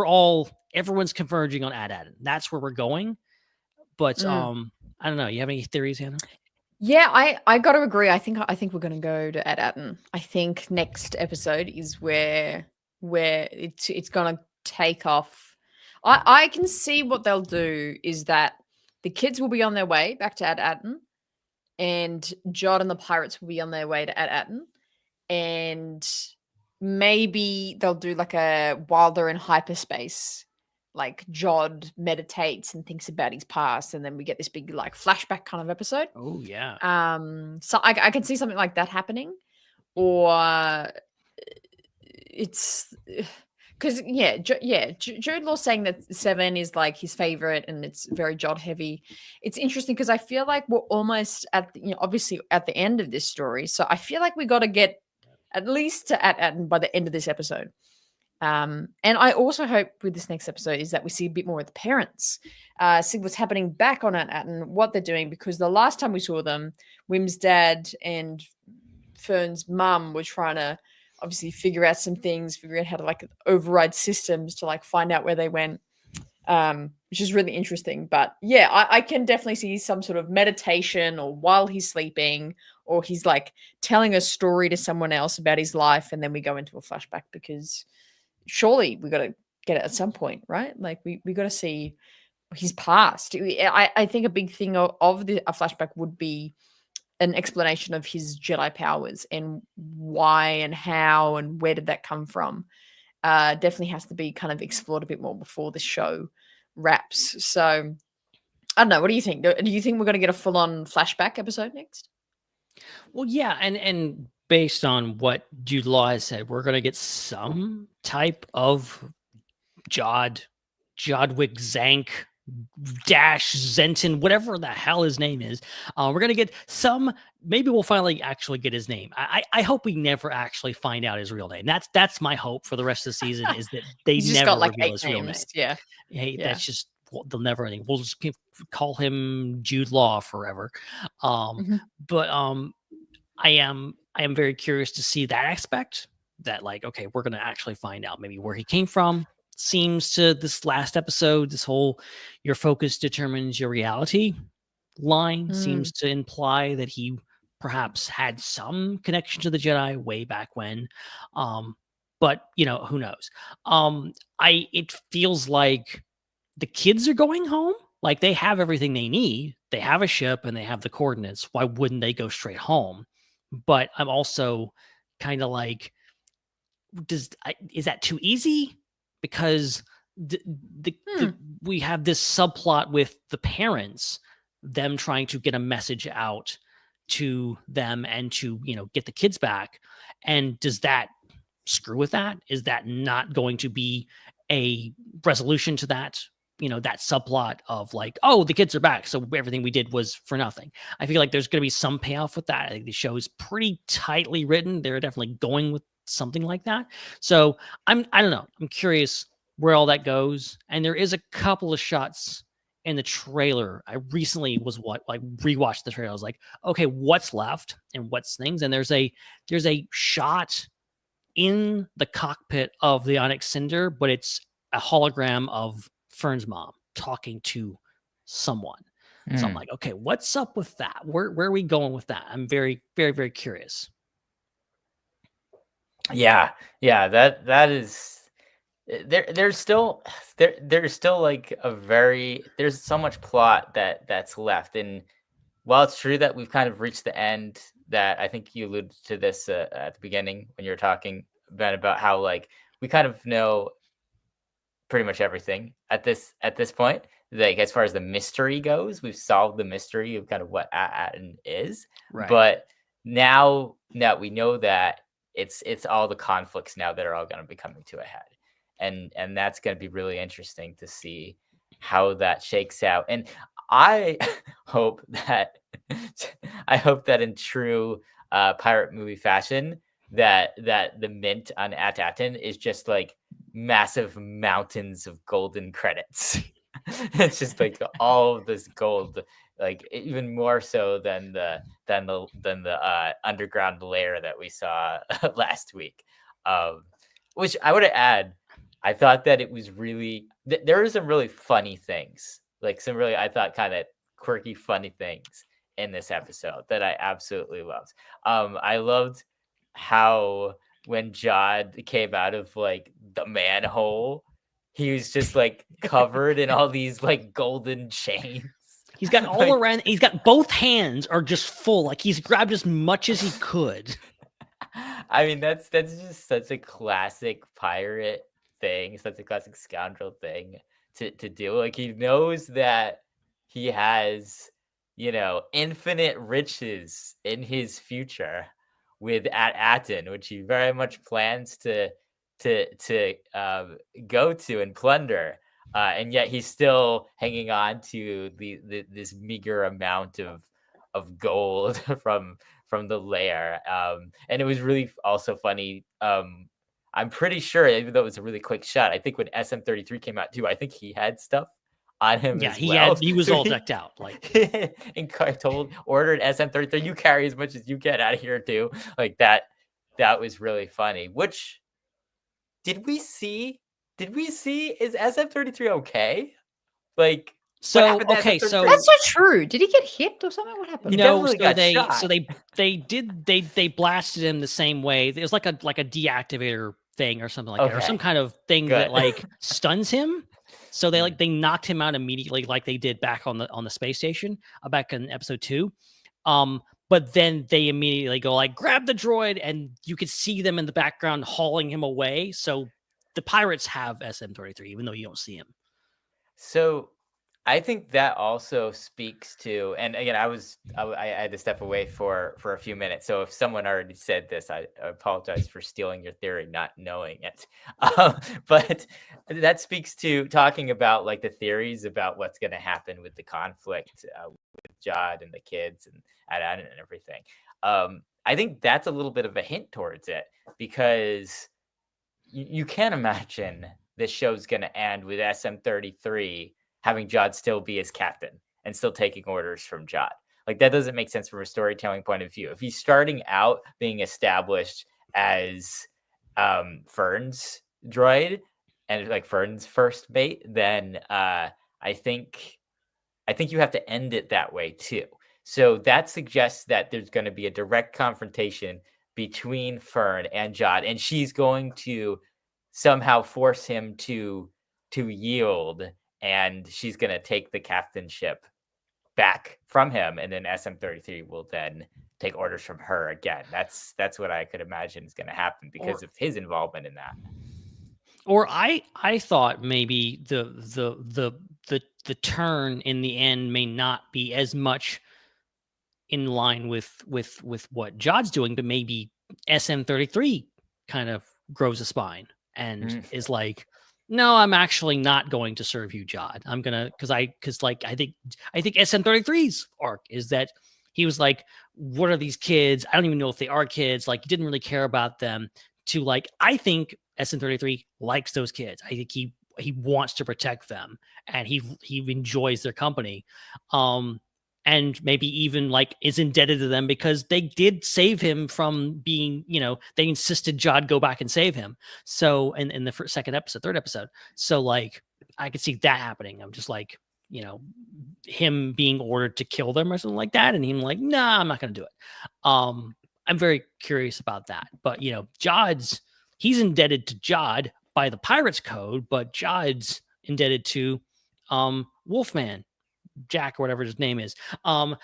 everyone's converging on Ad-Aden. That's where we're going. But I don't know. You have any theories, Hannah? Yeah, I got to agree. I think we're going to go to Ad-Aden. I think next episode is where it's going to take off. I can see what they'll do is that the kids will be on their way back to Ad-Aden, and Jude and the pirates will be on their way to Ad-Aden, and maybe they'll do like a while they're in hyperspace, like Jude meditates and thinks about his past, and then we get this big like flashback kind of episode. Oh yeah. So I can see something like that happening, or it's because Jude Law saying that 7 is like his favorite and it's very Jude heavy. It's interesting because I feel like we're almost at obviously at the end of this story, so I feel like we got to get at least to Ad-Aden by the end of this episode. And I also hope with this next episode is that we see a bit more of the parents, see what's happening back on Atten, what they're doing, because the last time we saw them, Wim's dad and Fern's mum were trying to obviously figure out some things, figure out how to like override systems to like find out where they went, which is really interesting. But yeah, I can definitely see some sort of meditation, or while he's sleeping, or he's like telling a story to someone else about his life, and then we go into a flashback, because surely we got to get it at some point, right? Like we got to see his past. I think a big thing of a flashback would be an explanation of his Jedi powers and why and how and where did that come from. Definitely has to be kind of explored a bit more before the show wraps. So I don't know. What do you think? Do you think we're going to get a full-on flashback episode next? Well, yeah, and based on what Jude Law has said, we're going to get some type of Jodwick Zank Dash Zenton, whatever the hell his name is. We're going to get some, maybe we'll finally actually get his name. I hope we never actually find out his real name. That's my hope for the rest of the season, is that they He's never just got like reveal 8 his real name. names. Yeah. Hey, Yeah. that's just, they'll never, we'll just call him Jude Law forever. But I am very curious to see that aspect, that like, okay, we're going to actually find out maybe where he came from. Seems to this last episode, this whole your focus determines your reality line seems to imply that he perhaps had some connection to the Jedi way back when. But you know, who knows? It feels like the kids are going home. Like they have everything they need. They have a ship and they have the coordinates. Why wouldn't they go straight home? But I'm also kind of like, is that too easy? Because we have this subplot with the parents, them trying to get a message out to them and to, you know, get the kids back. And does that screw with that? Is that not going to be a resolution to that? You know, that subplot of like, oh, the kids are back, so everything we did was for nothing. I feel like there's going to be some payoff with that. I think the show is pretty tightly written. They're definitely going with something like that. So I don't know. I'm curious where all that goes. And there is a couple of shots in the trailer. I recently rewatched the trailer. I was like, okay, what's left and what's things? And there's a shot in the cockpit of the Onyx Cinder, but it's a hologram of Fern's mom talking to someone. So I'm like, okay, what's up with that? Where are we going with that? I'm very, very, very curious. Yeah, that is there's still like there's so much plot that's left. And while it's true that we've kind of reached the end, that I think you alluded to this at the beginning when you were talking about how like we kind of know pretty much everything at this point. Like as far as the mystery goes, we've solved the mystery of kind of what Atten is. Right. But now we know that it's all the conflicts now that are all going to be coming to a head, and that's going to be really interesting to see how that shakes out. And I hope that in true pirate movie fashion, that the mint on Atten is just like massive mountains of golden credits. It's just like all of this gold, like even more so than the underground lair that we saw last week. Which I would add, I thought that it was really there were some really funny things, like some really, I thought, kind of quirky, funny things in this episode that I absolutely loved. I loved how when Jod came out of like the manhole, he was just like covered in all these like golden chains. He's got all around. He's got both hands are just full. Like he's grabbed as much as he could. I mean, that's just such a classic pirate thing, such a classic scoundrel thing to do. Like he knows that he has, you know, infinite riches in his future with Atten, which he very much plans to go to and plunder, and yet he's still hanging on to this meager amount of gold from the lair. And it was really also funny. I'm pretty sure, even though it was a really quick shot, I think when SM-33 came out too, I think he had stuff on him Yeah, as well. he was all decked out. Like, and ordered SM-33, you carry as much as you get out of here too. Like that was really funny. Which did we see? Is SM-33 okay? Like, so okay, so That's not true. Did he get hit or something? What happened? He no, definitely got shot. so they blasted him the same way. It was like a deactivator thing or something like that, or some kind of thing that like stuns him. So they knocked him out immediately, like they did back on the space station back in episode 2. But then they immediately go like, grab the droid, and you could see them in the background hauling him away. So the pirates have SM-33, even though you don't see him. So I think that also speaks to, and again, I had to step away for a few minutes. So if someone already said this, I apologize for stealing your theory, not knowing it. But that speaks to talking about like the theories about what's going to happen with the conflict with Jude and the kids and everything. I think that's a little bit of a hint towards it, because you can't imagine this show's going to end with SM-33 having Jude still be his captain and still taking orders from Jude. Like, that doesn't make sense from a storytelling point of view. If he's starting out being established as Fern's droid and like Fern's first mate, then I think you have to end it that way too. So that suggests that there's going to be a direct confrontation between Fern and Jude, and she's going to somehow force him to yield, and she's going to take the captainship back from him, and then SM-33 will then take orders from her again. That's what I could imagine is going to happen because of his involvement in that. Or I thought maybe the turn in the end may not be as much in line with what Jude's doing, but maybe SM-33 kind of grows a spine and is like, no, I'm actually not going to serve you, Jude. I'm gonna, because I think SM-33's arc is that he was like, what are these kids? I don't even know if they are kids. Like, he didn't really care about them. To like, I think SM-33 likes those kids. I think he wants to protect them, and he enjoys their company. And maybe even like is indebted to them because they did save him from being, they insisted Jude go back and save him. So in the third episode. So like, I could see that happening. I'm just like, him being ordered to kill them or something like that. And him like, nah, I'm not going to do it. I'm very curious about that. But, he's indebted to Jude by the Pirates Code, but Jude's indebted to Wolfman. Jack or whatever his name is. So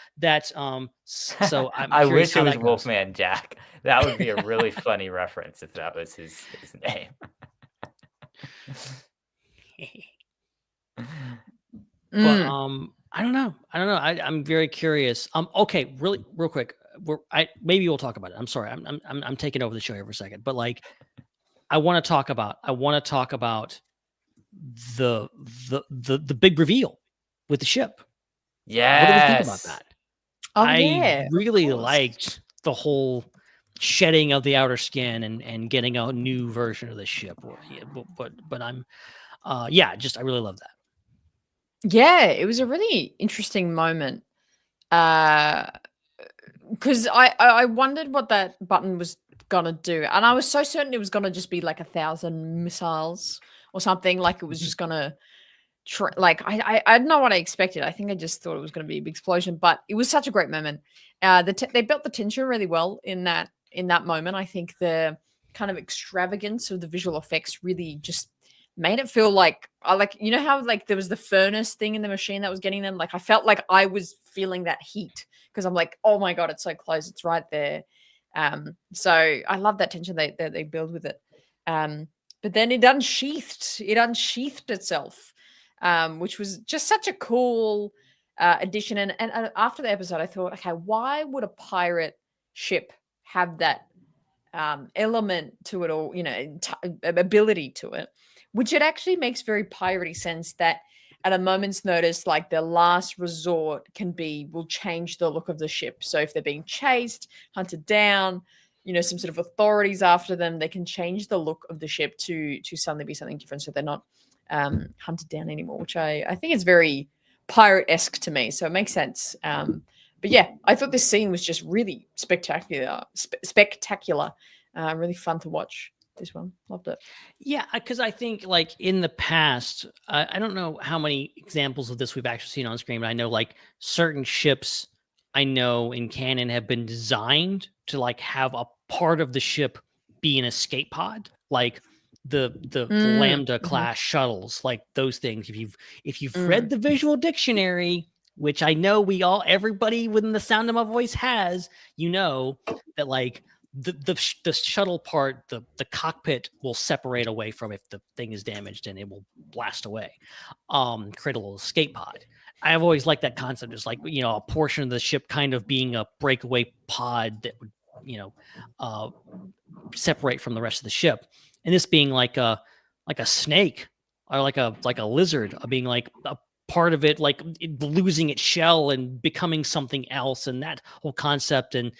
I'm I wish it was Wolfman Jack. That would be a really funny reference if that was his name. But I don't know. I'm very curious. Okay, real quick. Maybe we'll talk about it. I'm sorry. I'm taking over the show here for a second. But like, I want to talk about the big reveal with the ship. Yes. What do we think about that? I really liked the whole shedding of the outer skin and getting a new version of the ship. But I'm I really love that. Yeah, it was a really interesting moment. Because I wondered what that button was gonna do, and I was so certain it was gonna just be like 1,000 missiles or something. Like it was just gonna. I don't know what I expected. I think I just thought it was going to be a big explosion, but it was such a great moment. They built the tension really well in that moment. I think the kind of extravagance of the visual effects really just made it feel like how like there was the furnace thing in the machine that was getting them. Like I felt like I was feeling that heat because I'm like, oh my god, it's so close, it's right there. So I love that tension they build with it. But then it unsheathed itself. Which was just such a cool addition. And after the episode, I thought, okay, why would a pirate ship have that element to it, or ability to it? Which it actually makes very piratey sense that at a moment's notice, like their last resort will change the look of the ship. So if they're being chased, hunted down, some sort of authorities after them, they can change the look of the ship to suddenly be something different, so they're not hunted down anymore, which I think is very pirate-esque to me, so it makes sense. But yeah, I thought this scene was just really spectacular, really fun to watch. This one, loved it. Yeah, because I think like in the past, I don't know how many examples of this we've actually seen on screen, but I know like certain ships I know in canon have been designed to like have a part of the ship be an escape pod, like the Lambda class shuttles, like those things. If you've read the visual dictionary, which I know everybody within the sound of my voice has, that like the shuttle part, the cockpit will separate away from if the thing is damaged and it will blast away. Create a little escape pod. I've always liked that concept. It's like, a portion of the ship kind of being a breakaway pod that would, separate from the rest of the ship. And this being like a snake or like a lizard, being like a part of it, like losing its shell and becoming something else, and that whole concept, and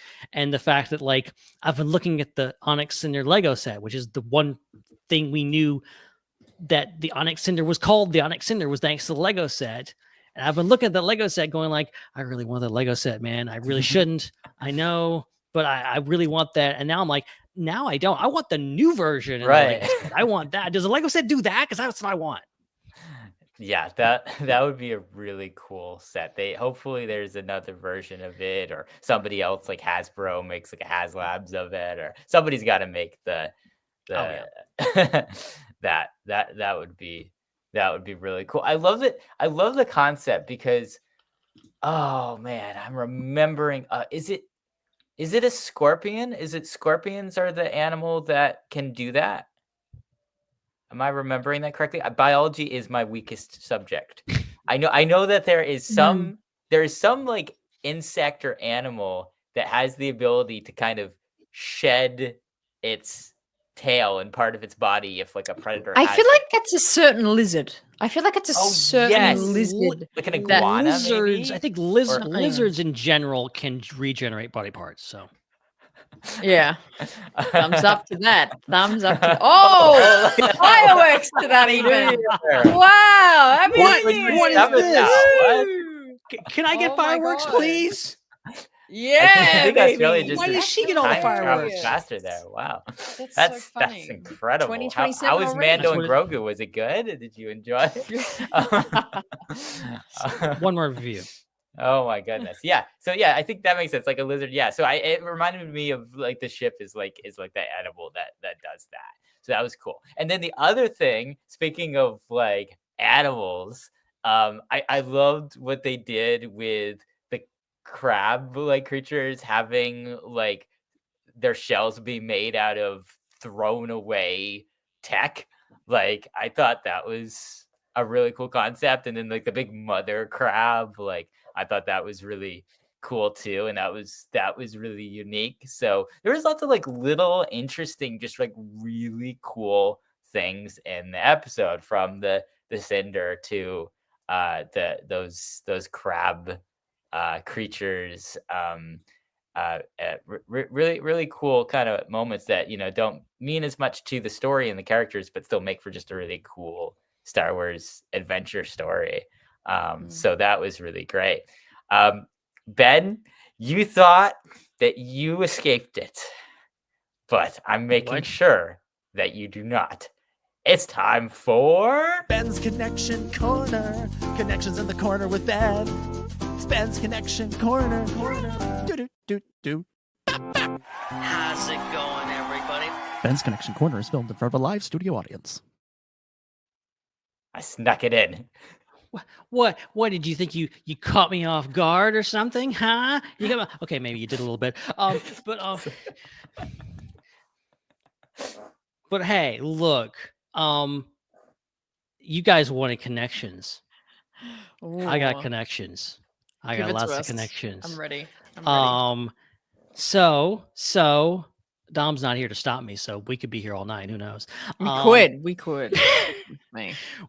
the fact that like I've been looking at the Onyx Cinder Lego set, which is the one thing we knew that the Onyx Cinder was called the Onyx Cinder was thanks to the Lego set. And I've been looking at the Lego set going like, I really want the Lego set, man. I really shouldn't. I know, but I really want that. And now I'm like, now I don't. I want the new version. Right. I want that. Does the Lego set do that? Because that's what I want. Yeah, that would be a really cool set. Hopefully there's another version of it, or somebody else like Hasbro makes like a HasLabs of it, or somebody's got to make the that would be really cool. I love it. I love the concept because, oh man, I'm remembering. Is it a scorpion? Is it scorpions are the animal that can do that? Am I remembering that correctly? Biology is my weakest subject. I know that there is some like insect or animal that has the ability to kind of shed its tail and part of its body if like a predator. I feel like that's a certain lizard. I feel like it's a certain lizard. Like an iguana, lizards. maybe? I think lizards in general can regenerate body parts. So. Yeah. Thumbs up to that. Thumbs up to fireworks to that even. Wow. What is this? Can I get fireworks, please? Yeah. I think Australia just why does she get all the fireworks faster there? Wow. That's so funny. That's incredible. How was already? Mando and Grogu? Was it good? Did you enjoy it? One more review. Oh my goodness. Yeah. So yeah, I think that makes sense. Like a lizard. Yeah. So it reminded me of like the ship is like that animal that does that. So that was cool. And then the other thing, speaking of like animals, I loved what they did with the crab like creatures having like their shells being made out of thrown away tech. Like I thought that was a really cool concept. And then like the big mother crab, like I thought that was really cool too, and that was really unique. So there was lots of like little interesting, just like really cool things in the episode, from the cinder to those crab creatures. Really cool kind of moments that don't mean as much to the story and the characters, but still make for just a really cool Star Wars adventure story. So that was really great. Ben, you thought that you escaped it, but I'm making sure that you do not. It's time for Ben's Connection Corner. Connections in the corner with Ben. It's Ben's Connection Corner. Do. How's it going, everybody? Ben's Connection Corner is filmed in front of a live studio audience. I snuck it in. What did you think? You caught me off guard or something, huh? Okay, maybe you did a little bit. But hey, look. You guys wanted connections. Ooh. I got connections. I got lots of connections. I'm ready. So Dom's not here to stop me, so we could be here all night. Who knows? We could.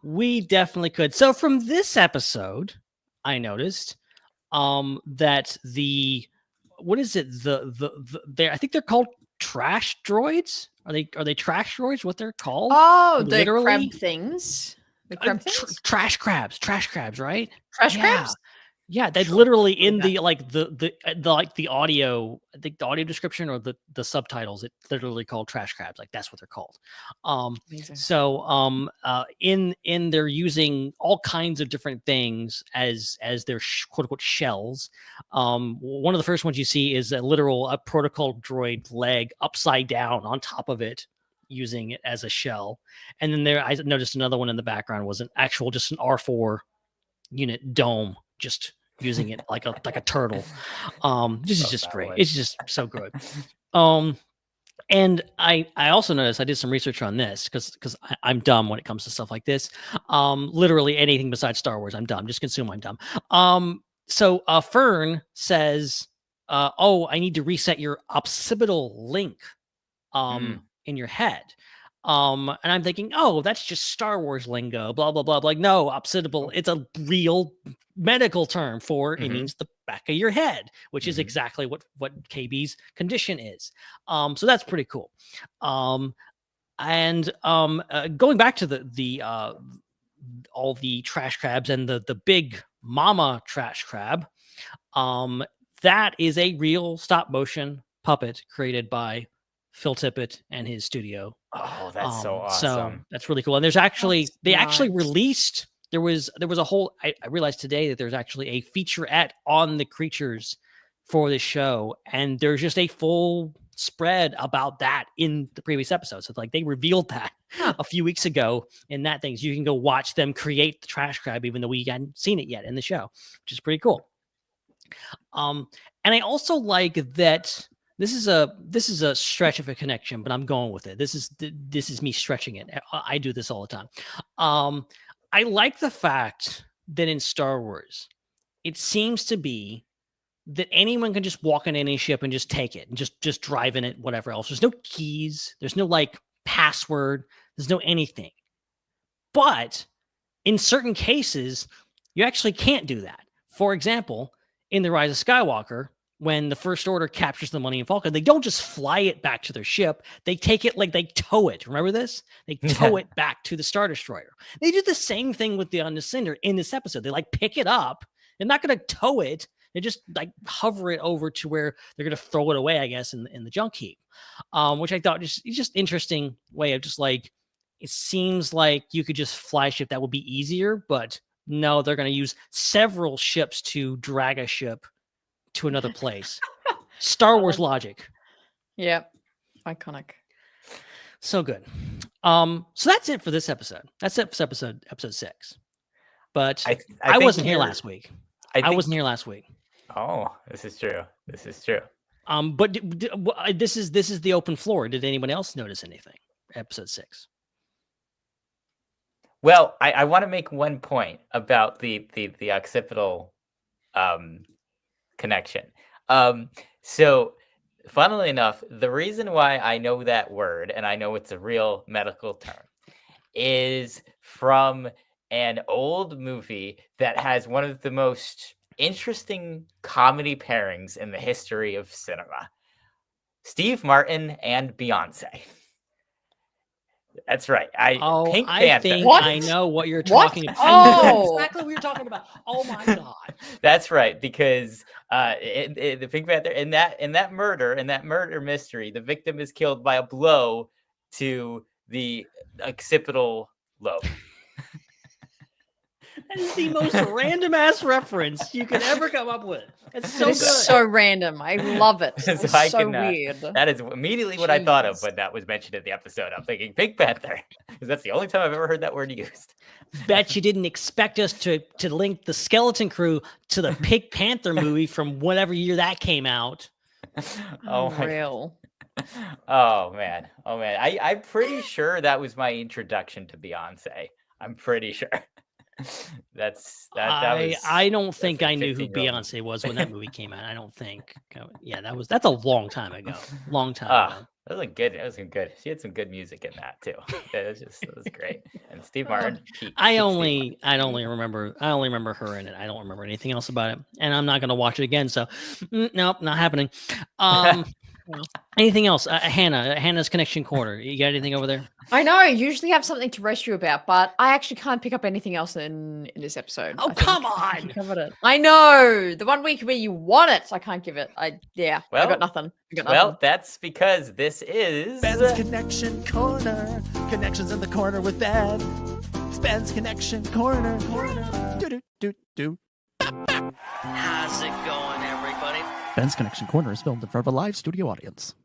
We definitely could. So from this episode, I noticed that what is it? I think they're called trash droids. Are they trash droids? What they're called? Oh, the Literally? crab things. The crab things? Trash crabs, right? Trash Yeah. crabs? Yeah, they Sure. literally in Okay. the like the audio, I think the audio description or the subtitles, it literally called trash crabs. Like that's what they're called. Amazing. So in they're using all kinds of different things as their quote unquote shells. One of the first ones you see is a protocol droid leg upside down on top of it, using it as a shell. And then I noticed another one in the background was just an R4 unit dome, just using it like a turtle. This is just great. It's just so good. And I also noticed I did some research on this because I'm dumb when it comes to stuff like this. Literally anything besides Star Wars, I'm dumb. Just consume, I'm dumb. So Fern says, I need to reset your occipital link in your head. And I'm thinking, that's just Star Wars lingo, blah, blah, blah. Like, no, occipital, it's a real medical term for it means the back of your head, which is exactly what KB's condition is. So that's pretty cool. And going back to the all the trash crabs and the big mama trash crab, that is a real stop motion puppet created by Phil Tippett and his studio. Oh, that's so awesome. So that's really cool. And there's actually actually released, there was a whole, I realized today that there's actually a featurette on the creatures for the show, and there's just a full spread about that in the previous episodes. So like they revealed that a few weeks ago in that thing. So you can go watch them create the trash crab, even though we hadn't seen it yet in the show, which is pretty cool. And I also like that this is a stretch of a connection, but I'm going with it. This is me stretching it. I do this all the time. I like the fact that in Star Wars, it seems to be that anyone can just walk in any ship and just take it and just drive in it, whatever else. There's no keys. There's no like password. There's no anything. But in certain cases, you actually can't do that. For example, in The Rise of Skywalker, when the First Order captures the Millennium Falcon, they don't just fly it back to their ship. They take it, like they tow it. Remember this? They tow it back to the Star Destroyer. They do the same thing with the Undescender in this episode. They like pick it up. They're not going to tow it. They just like hover it over to where they're going to throw it away, I guess, in the junk heap, which I thought it's just interesting way of just like, it seems like you could just fly a ship that would be easier, but no, they're going to use several ships to drag a ship to another place. Star Wars logic. Yep. Iconic. So good. So that's it for this episode. That's it for episode 6. But I wasn't here last week. I wasn't here last week. Oh, this is true. But this is the open floor. Did anyone else notice anything? Episode 6. Well, I want to make one point about the occipital connection. So funnily enough, the reason why I know that word, and I know it's a real medical term, is from an old movie that has one of the most interesting comedy pairings in the history of cinema. Steve Martin and Beyonce. That's right. Pink Panther. Think What? I know what you're talking about. Oh. Exactly what you're talking about. Oh my God. That's right, because the Pink Panther in that murder mystery, the victim is killed by a blow to the occipital lobe. That is the most random ass reference you could ever come up with. It's so good. So random. I love it. It's so weird. That is immediately what I thought of when that was mentioned in the episode. I'm thinking Pink Panther, because that's the only time I've ever heard that word used. Bet you didn't expect us to link the Skeleton Crew to the Pink Panther movie from whatever year that came out. Oh, Real. Oh man. I'm pretty sure that was my introduction to Beyonce. I'm pretty sure. I don't think I knew who 15-year-old. Beyonce was when that movie came out. I don't think. Yeah, that's a long time ago. Ago. That was good. She had some good music in that too. It was great. And Steve Martin. I only remember her in it. I don't remember anything else about it, and I'm not going to watch it again. So, nope, not happening. Anything else? Hannah's Connection Corner. You got anything over there? I know. You usually have something to roast you about, but I actually can't pick up anything else in this episode. Oh, I think. come I think on. you covered it. I know. The 1 week where you want it, I can't give it. I got nothing. Well, that's because this is Ben's Connection Corner. Connections in the corner with Ben. It's Ben's Connection Corner. Do. How's it going, everybody? Ben's Connection Corner is filmed in front of a live studio audience.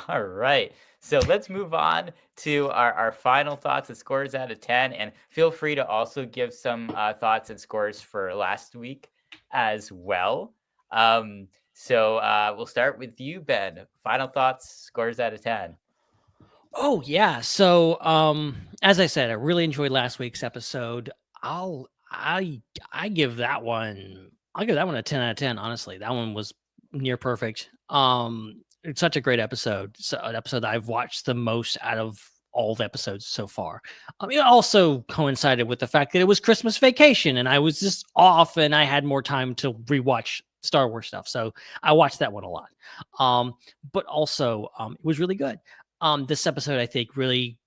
All right. So let's move on to our final thoughts and scores out of 10. And feel free to also give some thoughts and scores for last week as well. So we'll start with you, Ben. Final thoughts, scores out of 10. Oh, yeah. So as I said, I really enjoyed last week's episode. I give that one a 10 out of 10. Honestly, that one was near perfect. It's such a great episode. So an episode that I've watched the most out of all the episodes so far. It also coincided with the fact that it was Christmas vacation and I was just off and I had more time to rewatch Star Wars stuff. So I watched that one a lot. But also it was really good. This episode, I think, really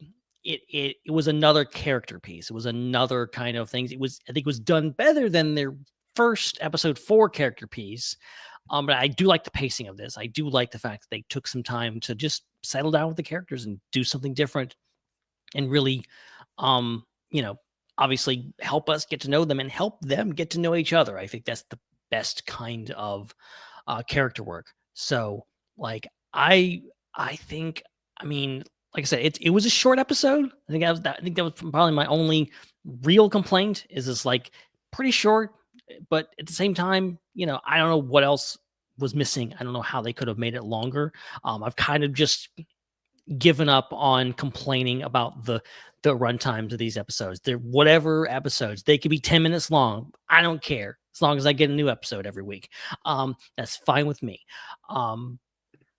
it was another character piece. It was another kind of things. I think it was done better than their first episode 4 character piece. But I do like the pacing of this. I do like the fact that they took some time to just settle down with the characters and do something different and really, obviously help us get to know them and help them get to know each other. I think that's the best kind of character work. So like, I think, like I said, it was a short episode. I think that was probably my only real complaint is it's like pretty short, but at the same time, I don't know what else was missing. I don't know how they could have made it longer. I've kind of just given up on complaining about the runtimes of these episodes. They're whatever episodes. They could be 10 minutes long. I don't care as long as I get a new episode every week. That's fine with me.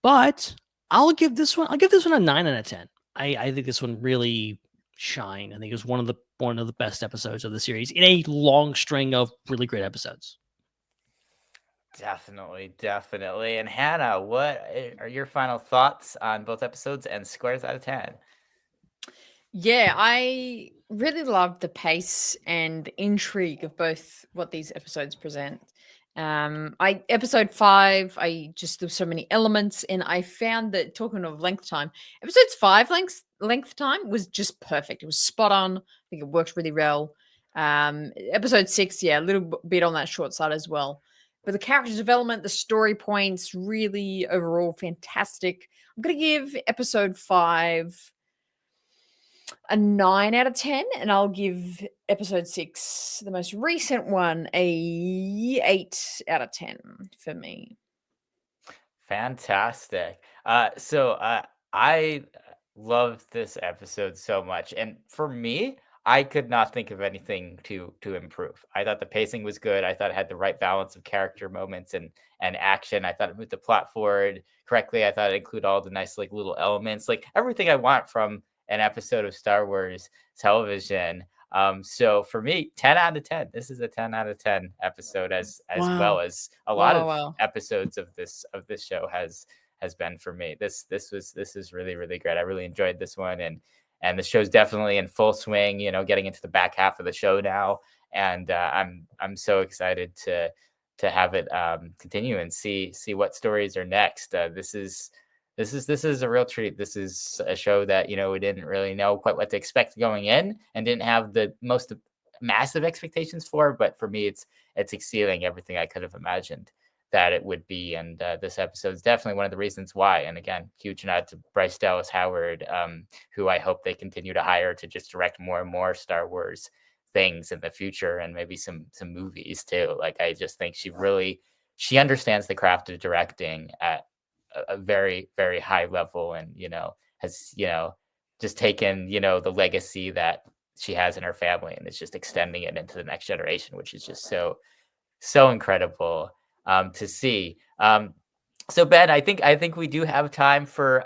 But I'll give this one a 9 out of 10. I think this one really shined. I think it was one of the best episodes of the series in a long string of really great episodes. Definitely. And Hannah, what are your final thoughts on both episodes and scores out of 10? Yeah, I really loved the pace and intrigue of both what these episodes present. Episode 5, there's so many elements, and I found that, talking of length time, episodes 5 length time was just perfect. It was spot on. I think it worked really well. Episode 6, a little bit on that short side as well. But the character development, the story points, really overall fantastic. I'm going to give episode 5 a 9 out of 10, and I'll give episode 6, the most recent one, a 8 out of 10 for me. Fantastic. So I loved this episode so much, and for me, I could not think of anything to improve. I thought the pacing was good. I thought it had the right balance of character moments and action. I thought it moved the plot forward correctly. I thought it included all the nice little elements, like everything I want from an episode of Star Wars television. So for me, 10 out of 10. This is a 10 out of 10 episode, as well as a lot of episodes of this show has been for me. This is really, really great. I really enjoyed this one, and the show's definitely in full swing, getting into the back half of the show now. And I'm so excited to have it continue and see what stories are next. This is a real treat. This is a show that, we didn't really know quite what to expect going in and didn't have the most massive expectations for, but for me, it's exceeding everything I could have imagined that it would be. And this episode is definitely one of the reasons why. And again, huge nod to Bryce Dallas Howard, who I hope they continue to hire to just direct more and more Star Wars things in the future, and maybe some movies too. Like, I just think she understands the craft of directing at a very, very high level, and has just taken the legacy that she has in her family and is just extending it into the next generation, which is just so incredible to see. So Ben, I think we do have time for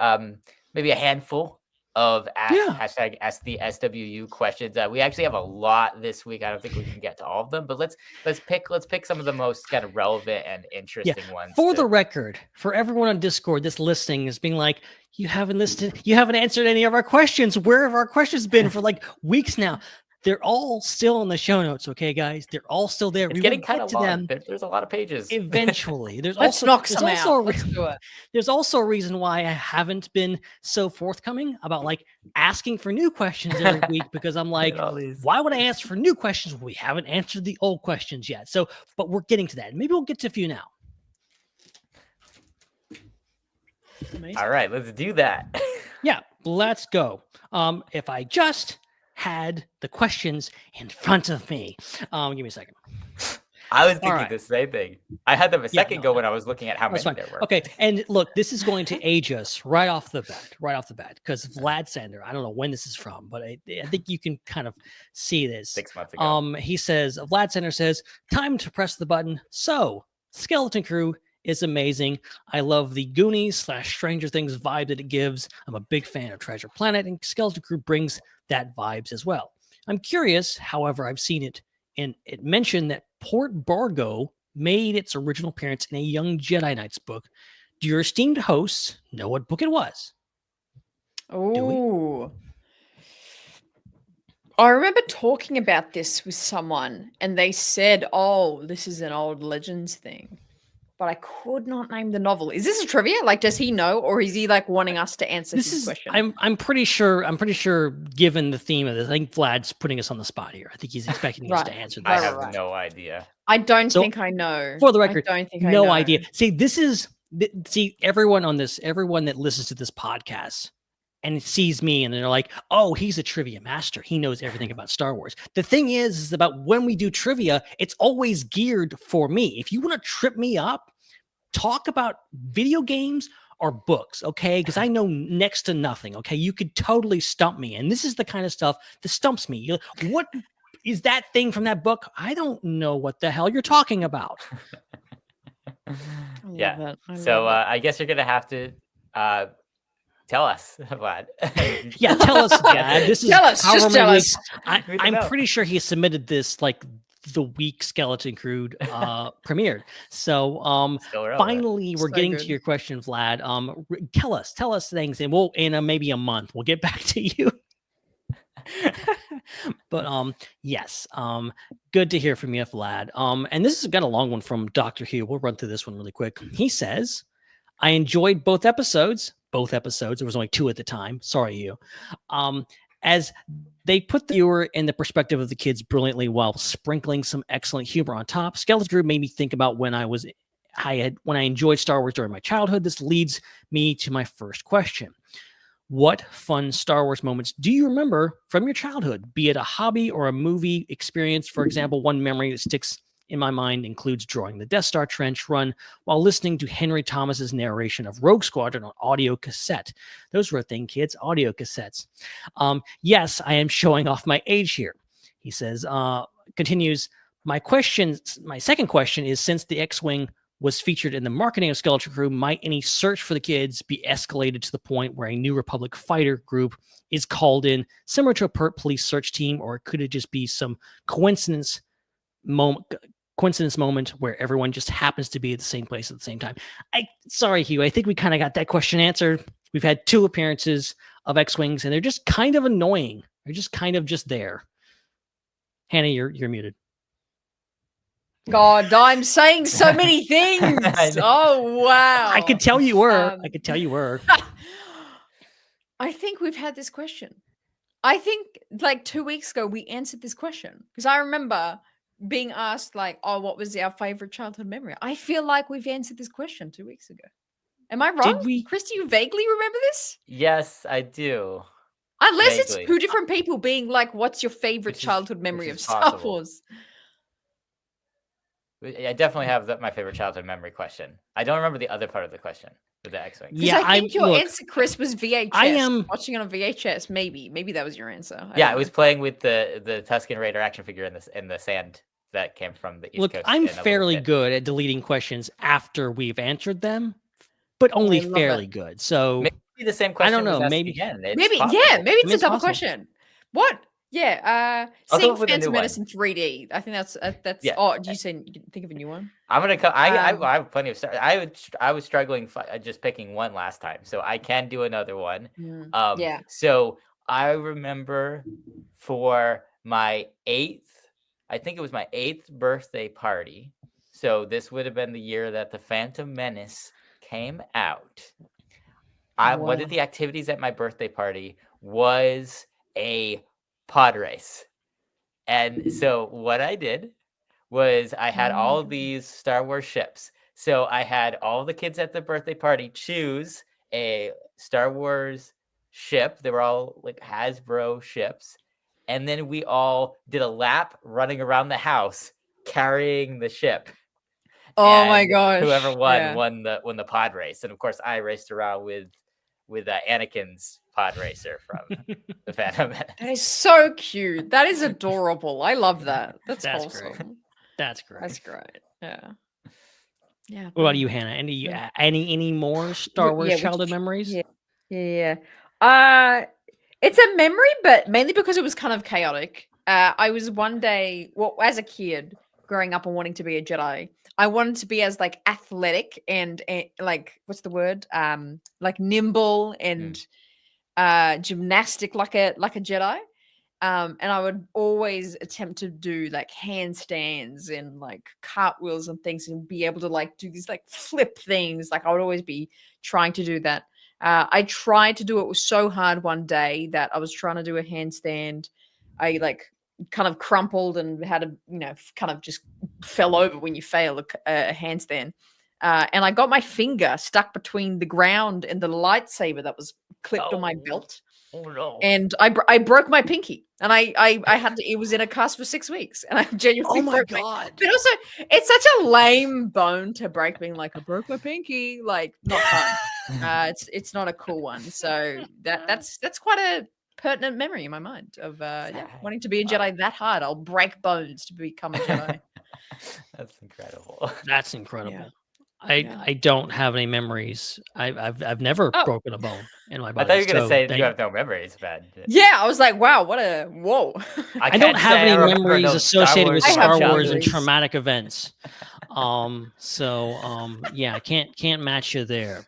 maybe a handful of Yeah. hashtag Ask the SWU questions. We actually have a lot this week. I don't think we can get to all of them, but let's pick some of the most kind of relevant and interesting ones. For the record, for everyone on Discord that's listening is being like, you haven't answered any of our questions. Where have our questions been for like weeks now? They're all still in the show notes, okay, guys? They're all still there. It's getting kind of long. There's a lot of pages. Eventually. Let's knock some out. Let's do it. There's also a reason why I haven't been so forthcoming about like asking for new questions every week, because I'm like, why would I ask for new questions when we haven't answered the old questions yet? So, but we're getting to that. Maybe we'll get to a few now. Amazing. All right, let's do that. Yeah, let's go. If I just had the questions in front of me. Give me a second. I was thinking the same thing. I had them a second ago when I was looking at how many there were. Okay, and look, this is going to age us right off the bat, because Vlad Sander, I don't know when this is from, but I think you can kind of see this. 6 months ago. He says, Vlad Sander says, time to press the button. So, Skeleton Crew is amazing. I love the Goonies / Stranger Things vibe that it gives. I'm a big fan of Treasure Planet, and Skeleton Crew brings that vibes as well. I'm curious, however, I've seen it, and it mentioned that Port Bargo made its original appearance in a Young Jedi Knights book. Do your esteemed hosts know what book it was? Oh, I remember talking about this with someone, and they said, "Oh, this is an old Legends thing." But I could not name the novel. Is this a trivia? Like, does he know, or is he like wanting us to answer this question? I'm pretty sure. Given the theme of this, I think Vlad's putting us on the spot here. I think he's expecting us to answer this. I have no idea. I don't think I know. For the record, I don't think no I know. idea. See, everyone that listens to this podcast and sees me and they're like, oh, he's a trivia master. He knows everything about Star Wars. The thing is about when we do trivia, it's always geared for me. If you want to trip me up, talk about video games or books, okay? Because I know next to nothing, okay? You could totally stump me. And this is the kind of stuff that stumps me. What is that thing from that book? I don't know what the hell you're talking about. Yeah. So I guess you're going to have to tell us, Vlad. Yeah, tell us, Vlad. This is tell us. Just tell us. I'm pretty sure he submitted this like the week Skeleton Crew premiered. So finally we're getting to your question, Vlad. Tell us things, and we'll in maybe a month we'll get back to you. But yes, good to hear from you, Vlad. And this has got a long one from Dr. Hugh. We'll run through this one really quick. He says, I enjoyed both episodes. There was only 2 at the time. Sorry, you. As they put the viewer in the perspective of the kids brilliantly while sprinkling some excellent humor on top. Skeleton Crew made me think about when I enjoyed Star Wars during my childhood. This leads me to my first question. What fun Star Wars moments do you remember from your childhood, be it a hobby or a movie experience? For example, one memory that sticks in my mind includes drawing the Death Star trench run while listening to Henry Thomas's narration of Rogue Squadron on audio cassette. Those were a thing, kids, audio cassettes. Yes, I am showing off my age here. He says, continues, my second question is, since the X-Wing was featured in the marketing of Skeleton Crew, might any search for the kids be escalated to the point where a New Republic fighter group is called in, similar to a PERT police search team, or could it just be some coincidence moment where everyone just happens to be at the same place at the same time? Sorry, Hugh, I think we kind of got that question answered. We've had 2 appearances of X-Wings, and they're just kind of annoying. They're just kind of just there. Hannah, you're muted. God, I'm saying so many things. Oh, wow. I could tell you were. I think we've had this question. I think like 2 weeks ago, we answered this question because I remember being asked like, oh, what was our favorite childhood memory? I feel like we've answered this question 2 weeks ago. Am I wrong? Chris, do you vaguely remember this? Yes, I do. Unless it's 2 different people being like, what's your favorite childhood memory of Star Wars? I definitely have my favorite childhood memory question. I don't remember the other part of the question with the X-Wing. Yeah, I think your answer, Chris, was VHS. I am watching it on VHS. Maybe that was your answer. I was playing with the Tusken Raider action figure in the sand that came from the East Coast. I'm fairly good at deleting questions after we've answered them, but only fairly good. So be the same I question. don't know. was asked Maybe again. It's Maybe, possible. yeah, maybe it's mean, a it's double possible. question. What? Yeah, I'll go seeing with a new Phantom one. Menace in 3D. I think that's. Yeah. Oh, did you say think of a new one? I'm gonna come. I Um, have plenty of stuff. I was struggling just picking one last time, so I can do another one. Yeah. So I remember for my 8th, I think it was my 8th birthday party. So this would have been the year that the Phantom Menace came out. One of the activities at my birthday party was a pod race. And so what I did was I had all of these Star Wars ships. So I had all the kids at the birthday party choose a Star Wars ship. They were all like Hasbro ships. And then we all did a lap running around the house carrying the ship. Oh my And gosh. Whoever won yeah. won the pod race. And of course I raced around with Anakin's pod racer from the Phantom Menace. That is so cute. That is adorable. I love that. That's That's awesome. great. That's great. That's great. Yeah. Yeah. What about you, Hannah? Any more Star Wars which- childhood memories? Yeah. It's a memory, but mainly because it was kind of chaotic. I was one day, well, as a kid growing up and wanting to be a Jedi, I wanted to be as like athletic and like, what's the word? Like nimble and gymnastic like a Jedi. And I would always attempt to do like handstands and like cartwheels and things and be able to like do these like flip things. Like I would always be trying to do that. I tried to do it. It was so hard one day that I was trying to do a handstand. I like kind of crumpled and had a, kind of just fell over when you fail a handstand. And I got my finger stuck between the ground and the lightsaber that was clipped on my belt. Oh no. And I broke my pinky, and I had to. It was in a cast for 6 weeks, and I genuinely. Oh my god! But also, it's such a lame bone to break, being like I broke my pinky. Like not fun. It's not a cool one. So that's quite a pertinent memory in my mind of wanting to be a Jedi that hard. I'll break bones to become a Jedi. That's incredible. That's incredible. Yeah. I don't have any memories. I've never broken a bone in my I body. thought you were gonna so say you have no memories, man. Yeah, I was like, wow, what a whoa. I don't have any memories associated with Star Wars and memories. traumatic events. Yeah, I can't match you there.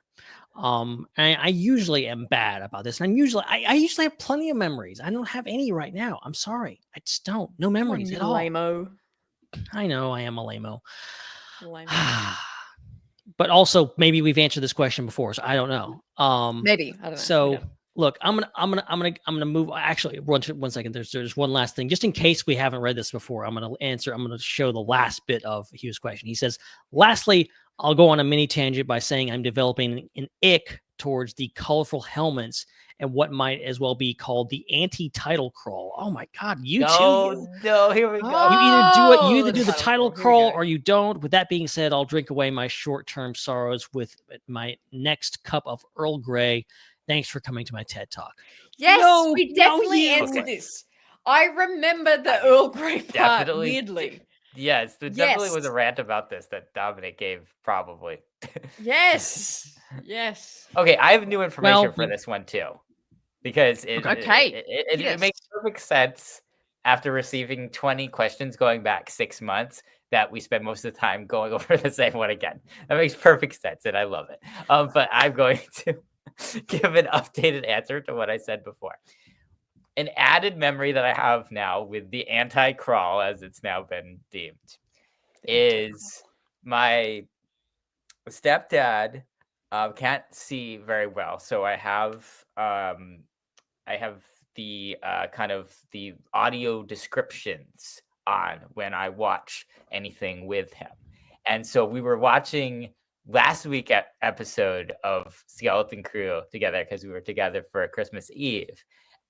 I usually am bad about this, and I usually have plenty of memories. I don't have any right now. I'm sorry, I just don't. No memories at all. Lame-o. I know I am a lame-o. Lame-o. But also, maybe we've answered this question before, so I don't know. Maybe I don't know. So look, I'm gonna move. Actually, one second. There's one last thing, just in case we haven't read this before. I'm gonna show the last bit of Hugh's question. He says, lastly, I'll go on a mini tangent by saying I'm developing an ick towards the colorful helmets and what might as well be called the anti-title crawl. Oh my God, you too. No, here we go. You either do the title crawl or you don't. With that being said, I'll drink away my short-term sorrows with my next cup of Earl Grey. Thanks for coming to my TED Talk. Yes, we definitely answered this. I remember the Earl Grey part weirdly. Yes, there definitely was a rant about this that Dominic gave, probably. Yes. Okay, I have new information for this one too, because it makes perfect sense after receiving 20 questions going back 6 months that we spend most of the time going over the same one again. That makes perfect sense, and I love it. But I'm going to give an updated answer to what I said before. An added memory that I have now with the anti-crawl, as it's now been deemed, is my stepdad can't see very well, so I have the kind of the audio descriptions on when I watch anything with him. And so we were watching last week episode of Skeleton Crew together because we were together for Christmas Eve.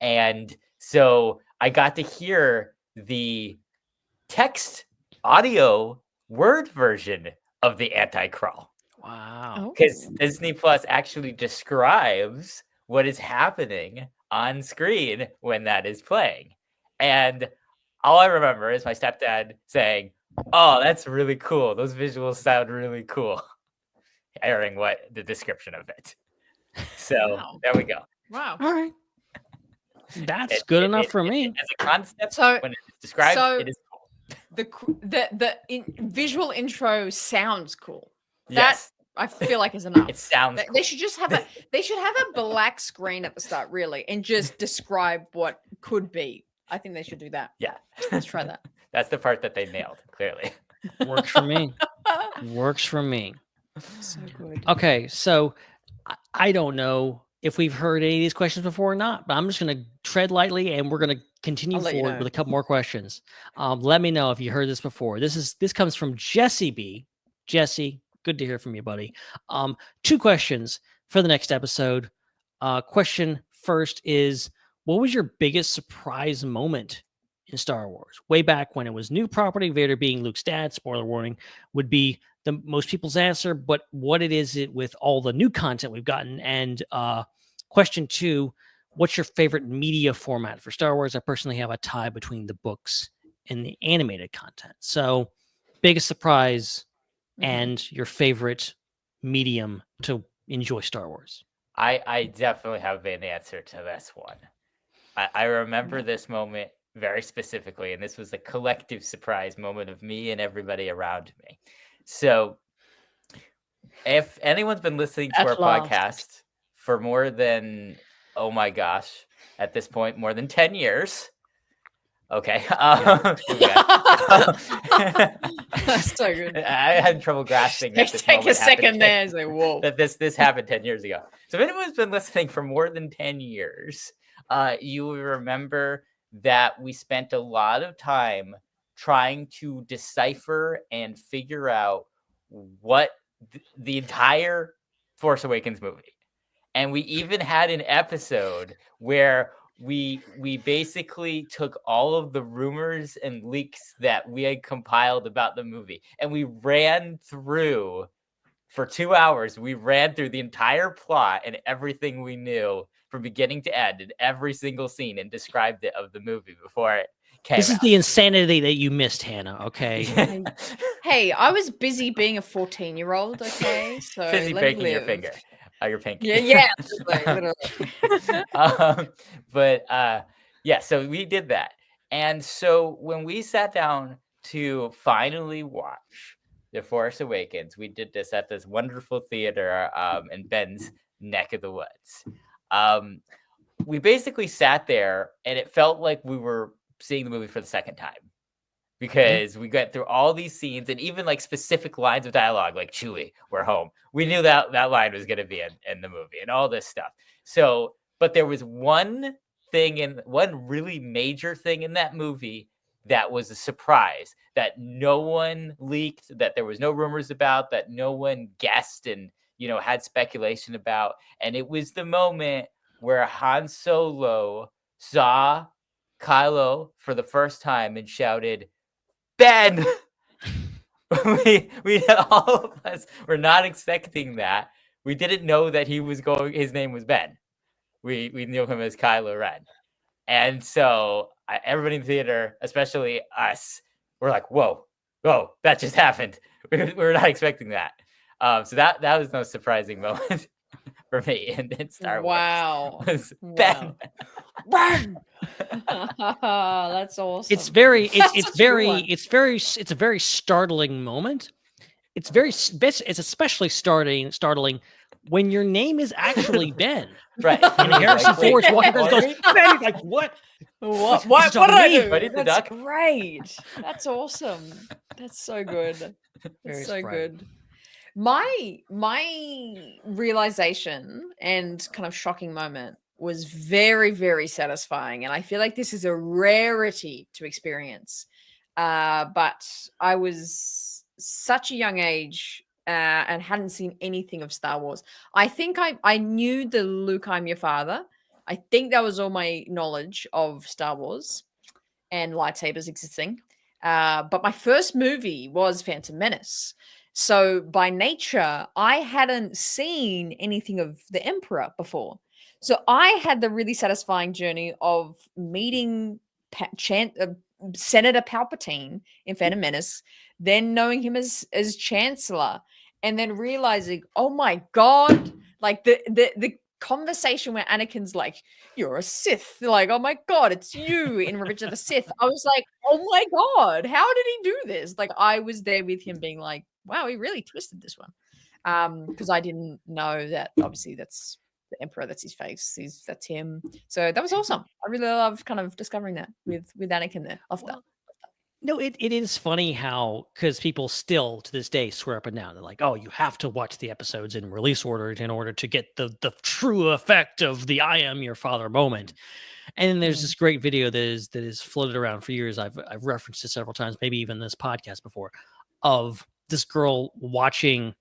And so I got to hear the text audio word version of the anti-crawl. Wow. Because Disney Plus actually describes what is happening on screen when that is playing. And all I remember is my stepdad saying, "Oh, that's really cool. Those visuals sound really cool." Hearing what the description of it. So Wow. there we go. Wow. All right. That's good enough for me. As a concept, So- when it's described, so- it is cool. Visual intro sounds cool. Yes, I feel like is enough. it sounds They cool. should just have a black screen at the start, really, and just describe what could be. I think they should do that. Yeah. Let's try that. That's the part that they nailed, clearly. Works for me. Works for me. So good. Okay, so I don't know if we've heard any of these questions before or not, but I'm just going to tread lightly and we're going to continue I'll let you forward know. with a couple more questions. Let me know if you heard this before. This comes from Jesse B. Jesse, good to hear from you, buddy. 2 questions for the next episode. Question first is, what was your biggest surprise moment in Star Wars? Way back when it was new property, Vader being Luke's dad, spoiler warning, would be the most people's answer, but what is it with all the new content we've gotten? And question 2, what's your favorite media format for Star Wars? I personally have a tie between the books and the animated content. So biggest surprise and your favorite medium to enjoy Star Wars. I definitely have an answer to this one. I remember this moment very specifically, and this was a collective surprise moment of me and everybody around me. So if anyone's been listening to At our last. podcast for more than, oh my gosh, at this point, more than 10 years. Okay. That's so good. I had trouble grasping that this Take a moment happened second there. It's like, whoa. that this happened 10 years ago. So if anyone's been listening for more than 10 years, you will remember that we spent a lot of time trying to decipher and figure out what the entire Force Awakens movie. And we even had an episode where we basically took all of the rumors and leaks that we had compiled about the movie, and we ran through for 2 hours. We ran through the entire plot and everything we knew from beginning to end and every single scene and described it of the movie before it came This is out. the insanity that you missed, Hannah. Okay. Hey, I was busy being a 14-year-old. Okay, so Busy let me baking your live. finger. Your pinky. Yeah, literally. Yeah, so we did that. And so when we sat down to finally watch The Force Awakens, we did this at this wonderful theater in Ben's neck of the woods. We basically sat there and it felt like we were seeing the movie for the second time, because we got through all these scenes and even like specific lines of dialogue, like Chewie, we're home. We knew that line was going to be in the movie and all this stuff. So, but there was one really major thing in that movie that was a surprise, that no one leaked, that there was no rumors about, that no one guessed and, had speculation about. And it was the moment where Han Solo saw Kylo for the first time and shouted, Ben! we all of us were not expecting that. We didn't know that his name was Ben. We knew him as Kylo Ren. And so everybody in the theater, especially us, were like, whoa, that just happened. We were not expecting that. So that was the most surprising moment for me in Star Wars. Wow. Was Ben. Ben! That's awesome. It's very That's such a good one. it's a very startling moment. It's especially startling when your name is actually Ben. Right. And Harrison Ford's walking across and goes, Ben, he's like, what? What He's did I talking to me. do? Buddy the That's Duck. great. That's awesome. That's so good. Very That's so surprising. good. My realization and kind of shocking moment was very, very satisfying. And I feel like this is a rarity to experience. But I was such a young age and hadn't seen anything of Star Wars. I think I knew the Luke, I'm your father. I think that was all my knowledge of Star Wars and lightsabers existing. But my first movie was Phantom Menace. So by nature, I hadn't seen anything of the Emperor before. So I had the really satisfying journey of meeting Senator Palpatine in Phantom Menace, then knowing him as Chancellor, and then realizing, oh my God, Like the conversation where Anakin's like, "You're a Sith," like, "Oh my god, it's you" in Revenge of the Sith. I was like, "Oh my god, how did he do this?" Like, I was there with him, being like, "Wow, he really twisted this one," because I didn't know that. Obviously, that's the Emperor. That's his face. That's him. So that was awesome. I really loved kind of discovering that with Anakin there. Loved that. No, it is funny how, because people still to this day swear up and down. They're like, oh, you have to watch the episodes in release order in order to get the true effect of the I am your father moment. And then there's this great video that is floated around for years. I've referenced it several times, maybe even this podcast before, of this girl watching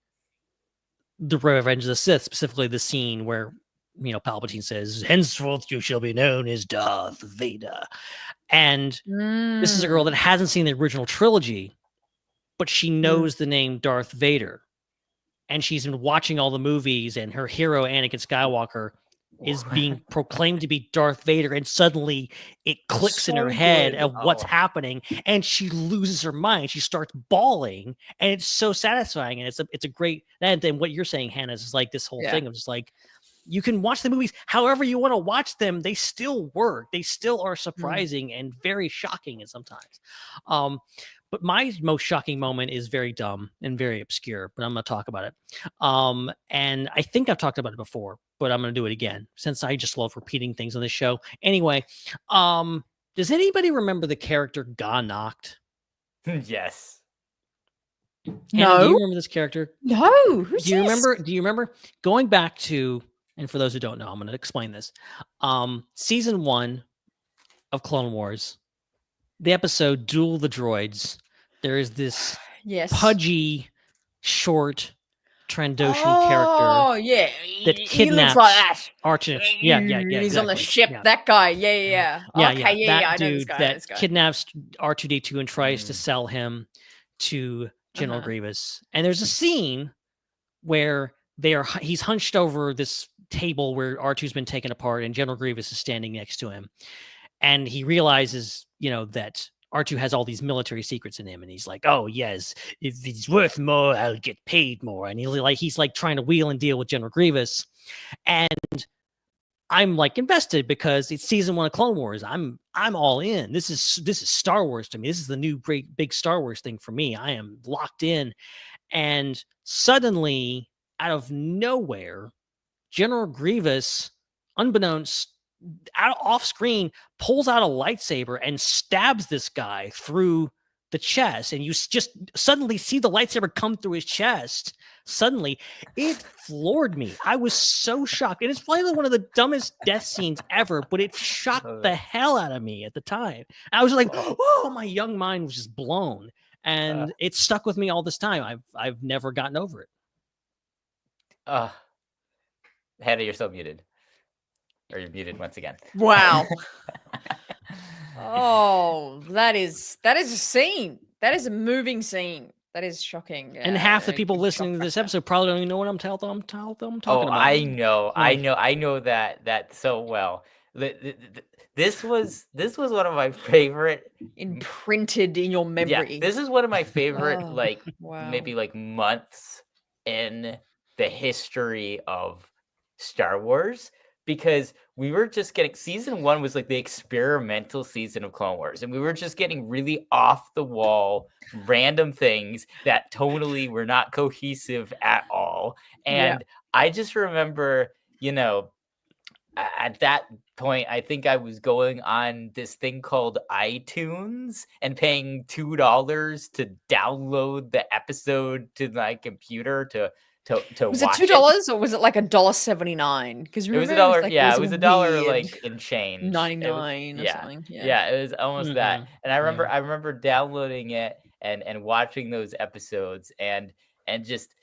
the Revenge of the Sith, specifically the scene where, you know, Palpatine says, "Henceforth you shall be known as Darth Vader." And this is a girl that hasn't seen the original trilogy, but she knows the name Darth Vader. And she's been watching all the movies, and her hero, Anakin Skywalker, is being proclaimed to be Darth Vader. And suddenly it clicks in her head of what's happening, and she loses her mind. She starts bawling, and it's so satisfying. And it's a great, and then what you're saying, Hannah, is like this whole thing of just like, you can watch the movies however you want to watch them. They still work. They still are surprising and very shocking at sometimes. But my most shocking moment is very dumb and very obscure, but I'm going to talk about it. And I think I've talked about it before, but I'm going to do it again since I just love repeating things on this show. Anyway, does anybody remember the character Ga-Noct? Yes. Hannah, do you remember this character? No. Do you remember going back to, and for those who don't know, I'm going to explain this. Season 1 of Clone Wars, the episode Duel of the Droids, there is this pudgy, short Trandoshan character that kidnaps he looks like that. R2. Yeah. He's on the ship. Yeah. That guy. Yeah. Okay, that I know dude this guy. that kidnaps R2-D2 and tries to sell him to General Grievous. And there's a scene where he's hunched over this table where R2's been taken apart, and General Grievous is standing next to him. And he realizes, you know, that R2 has all these military secrets in him, and he's like, "Oh yes, if he's worth more, I'll get paid more." And he's like trying to wheel and deal with General Grievous, and I'm like invested because it's season 1 of Clone Wars. I'm all in. This is Star Wars to me. This is the new great big Star Wars thing for me. I am locked in, and suddenly, out of nowhere, General Grievous, unbeknownst, off screen, pulls out a lightsaber and stabs this guy through the chest, and you just suddenly see the lightsaber come through his chest. Suddenly, it floored me. I was so shocked, and it's probably one of the dumbest death scenes ever, but it shocked the hell out of me at the time. I was like, "Oh!" My young mind was just blown, and it stuck with me all this time. I've never gotten over it. Hannah, you're still muted. Or you're muted once again. Wow. Oh, that is a scene. That is a moving scene. That is shocking. And half the people listening to this episode probably don't even know what I'm talking about. I know that so well. This was one of my favorite, imprinted in your memory. Yeah, this is one of my favorite maybe like months in the history of Star Wars, because we were just getting, season 1 was like the experimental season of Clone Wars, and we were just getting really off the wall random things that tonally were not cohesive at all. And I just remember, you know, at that point, I think I was going on this thing called iTunes and paying $2 to download the episode to my computer to was watch it $2 or was it like $1.79? Because it was $1. Like, it was $1 like in change, 99 or something. It was almost that. And I remember downloading it and watching those episodes and just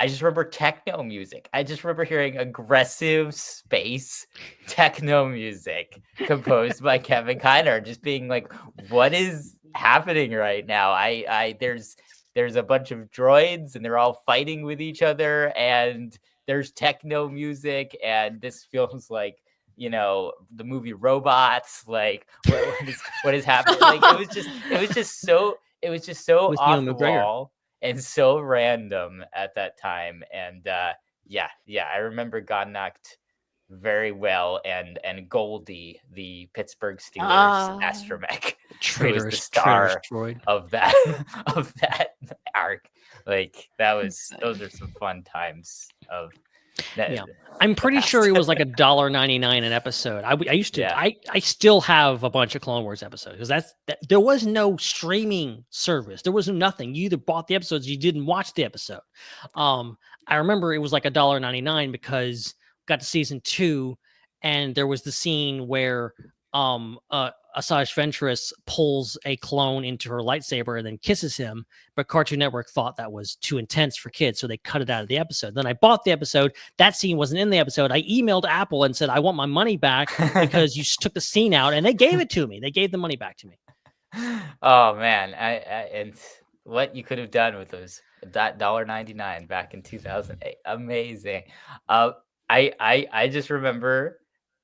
I just remember techno music. I just remember hearing aggressive space techno music composed by Kevin Kiner, just being like, what is happening right now? There's a bunch of droids and they're all fighting with each other, and there's techno music, and this feels like, you know, the movie Robots. Like what is happening? Like it was just so off the wall and so random at that time. And I remember Godnacht very well, and Goldie, the Pittsburgh Steelers astromech, who was the star droid. of that of that arc. Like those are some fun times of that. Yeah, I'm pretty sure it was like $1.99 an episode. I used to. I still have a bunch of Clone Wars episodes because there was no streaming service. There was nothing. You either bought the episodes, or you didn't watch the episode. I remember it was like $1.99 because got to season 2, and there was the scene where Asajj Ventress pulls a clone into her lightsaber and then kisses him, but Cartoon Network thought that was too intense for kids, so they cut it out of the episode. Then I bought the episode. That scene wasn't in the episode. I emailed Apple and said, I want my money back because you took the scene out, and they gave it to me. They gave the money back to me. Oh man, and what you could have done with those $1.99 back in 2008. Amazing. I just remember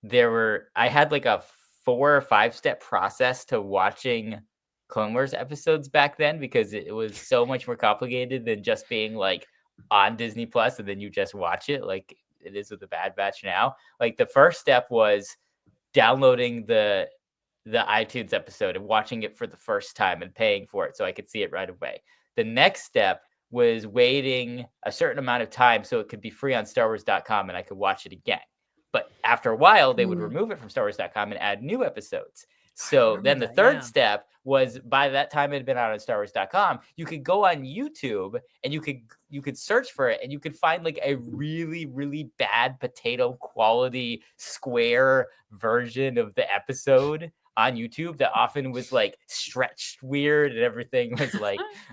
I had like a 4 or 5 step process to watching Clone Wars episodes back then, because it was so much more complicated than just being like on Disney Plus and then you just watch it like it is with the Bad Batch now. Like the first step was downloading the iTunes episode and watching it for the first time and paying for it so I could see it right away. The next step was waiting a certain amount of time so it could be free on StarWars.com and I could watch it again. But after a while, they would remove it from StarWars.com and add new episodes. So then the third step was, by that time it had been out on StarWars.com, you could go on YouTube and you could search for it, and you could find like a really, really bad potato quality square version of the episode on YouTube that often was like stretched weird and everything was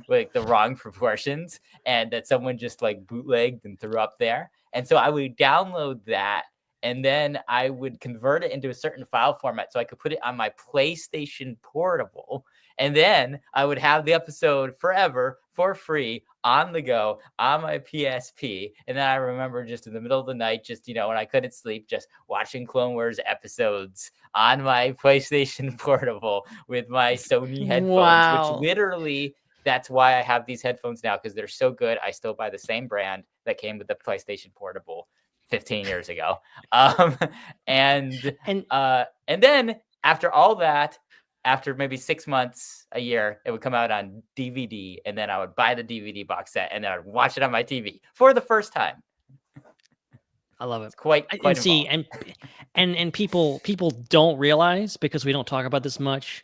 like the wrong proportions, and that someone just like bootlegged and threw up there. And so I would download that, and then I would convert it into a certain file format so I could put it on my PlayStation Portable. And then I would have the episode forever for free on the go on my PSP. And then I remember just in the middle of the night, just, when I couldn't sleep, just watching Clone Wars episodes on my PlayStation Portable with my Sony headphones, which literally, that's why I have these headphones now, because they're so good. I still buy the same brand that came with the PlayStation Portable 15 years ago. And then after all that, after maybe 6 months, a year, it would come out on DVD, and then I would buy the DVD box set, and then I'd watch it on my TV for the first time. I love it. It's quite and see, and people don't realize, because we don't talk about this much,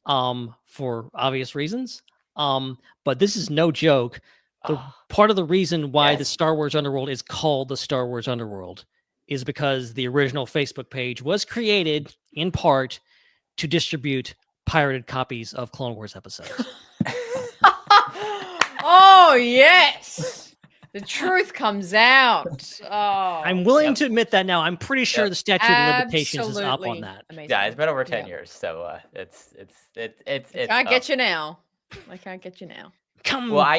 for obvious reasons. But this is no joke. The part of the reason why the Star Wars Underworld is called the Star Wars Underworld is because the original Facebook page was created in part to distribute pirated copies of Clone Wars episodes. Oh, yes. The truth comes out. Oh, I'm willing to admit that now. I'm pretty sure the statute of limitations is up on that. Amazing. Yeah, it's been over 10 years, so it's can't get you now. I can't get you now. I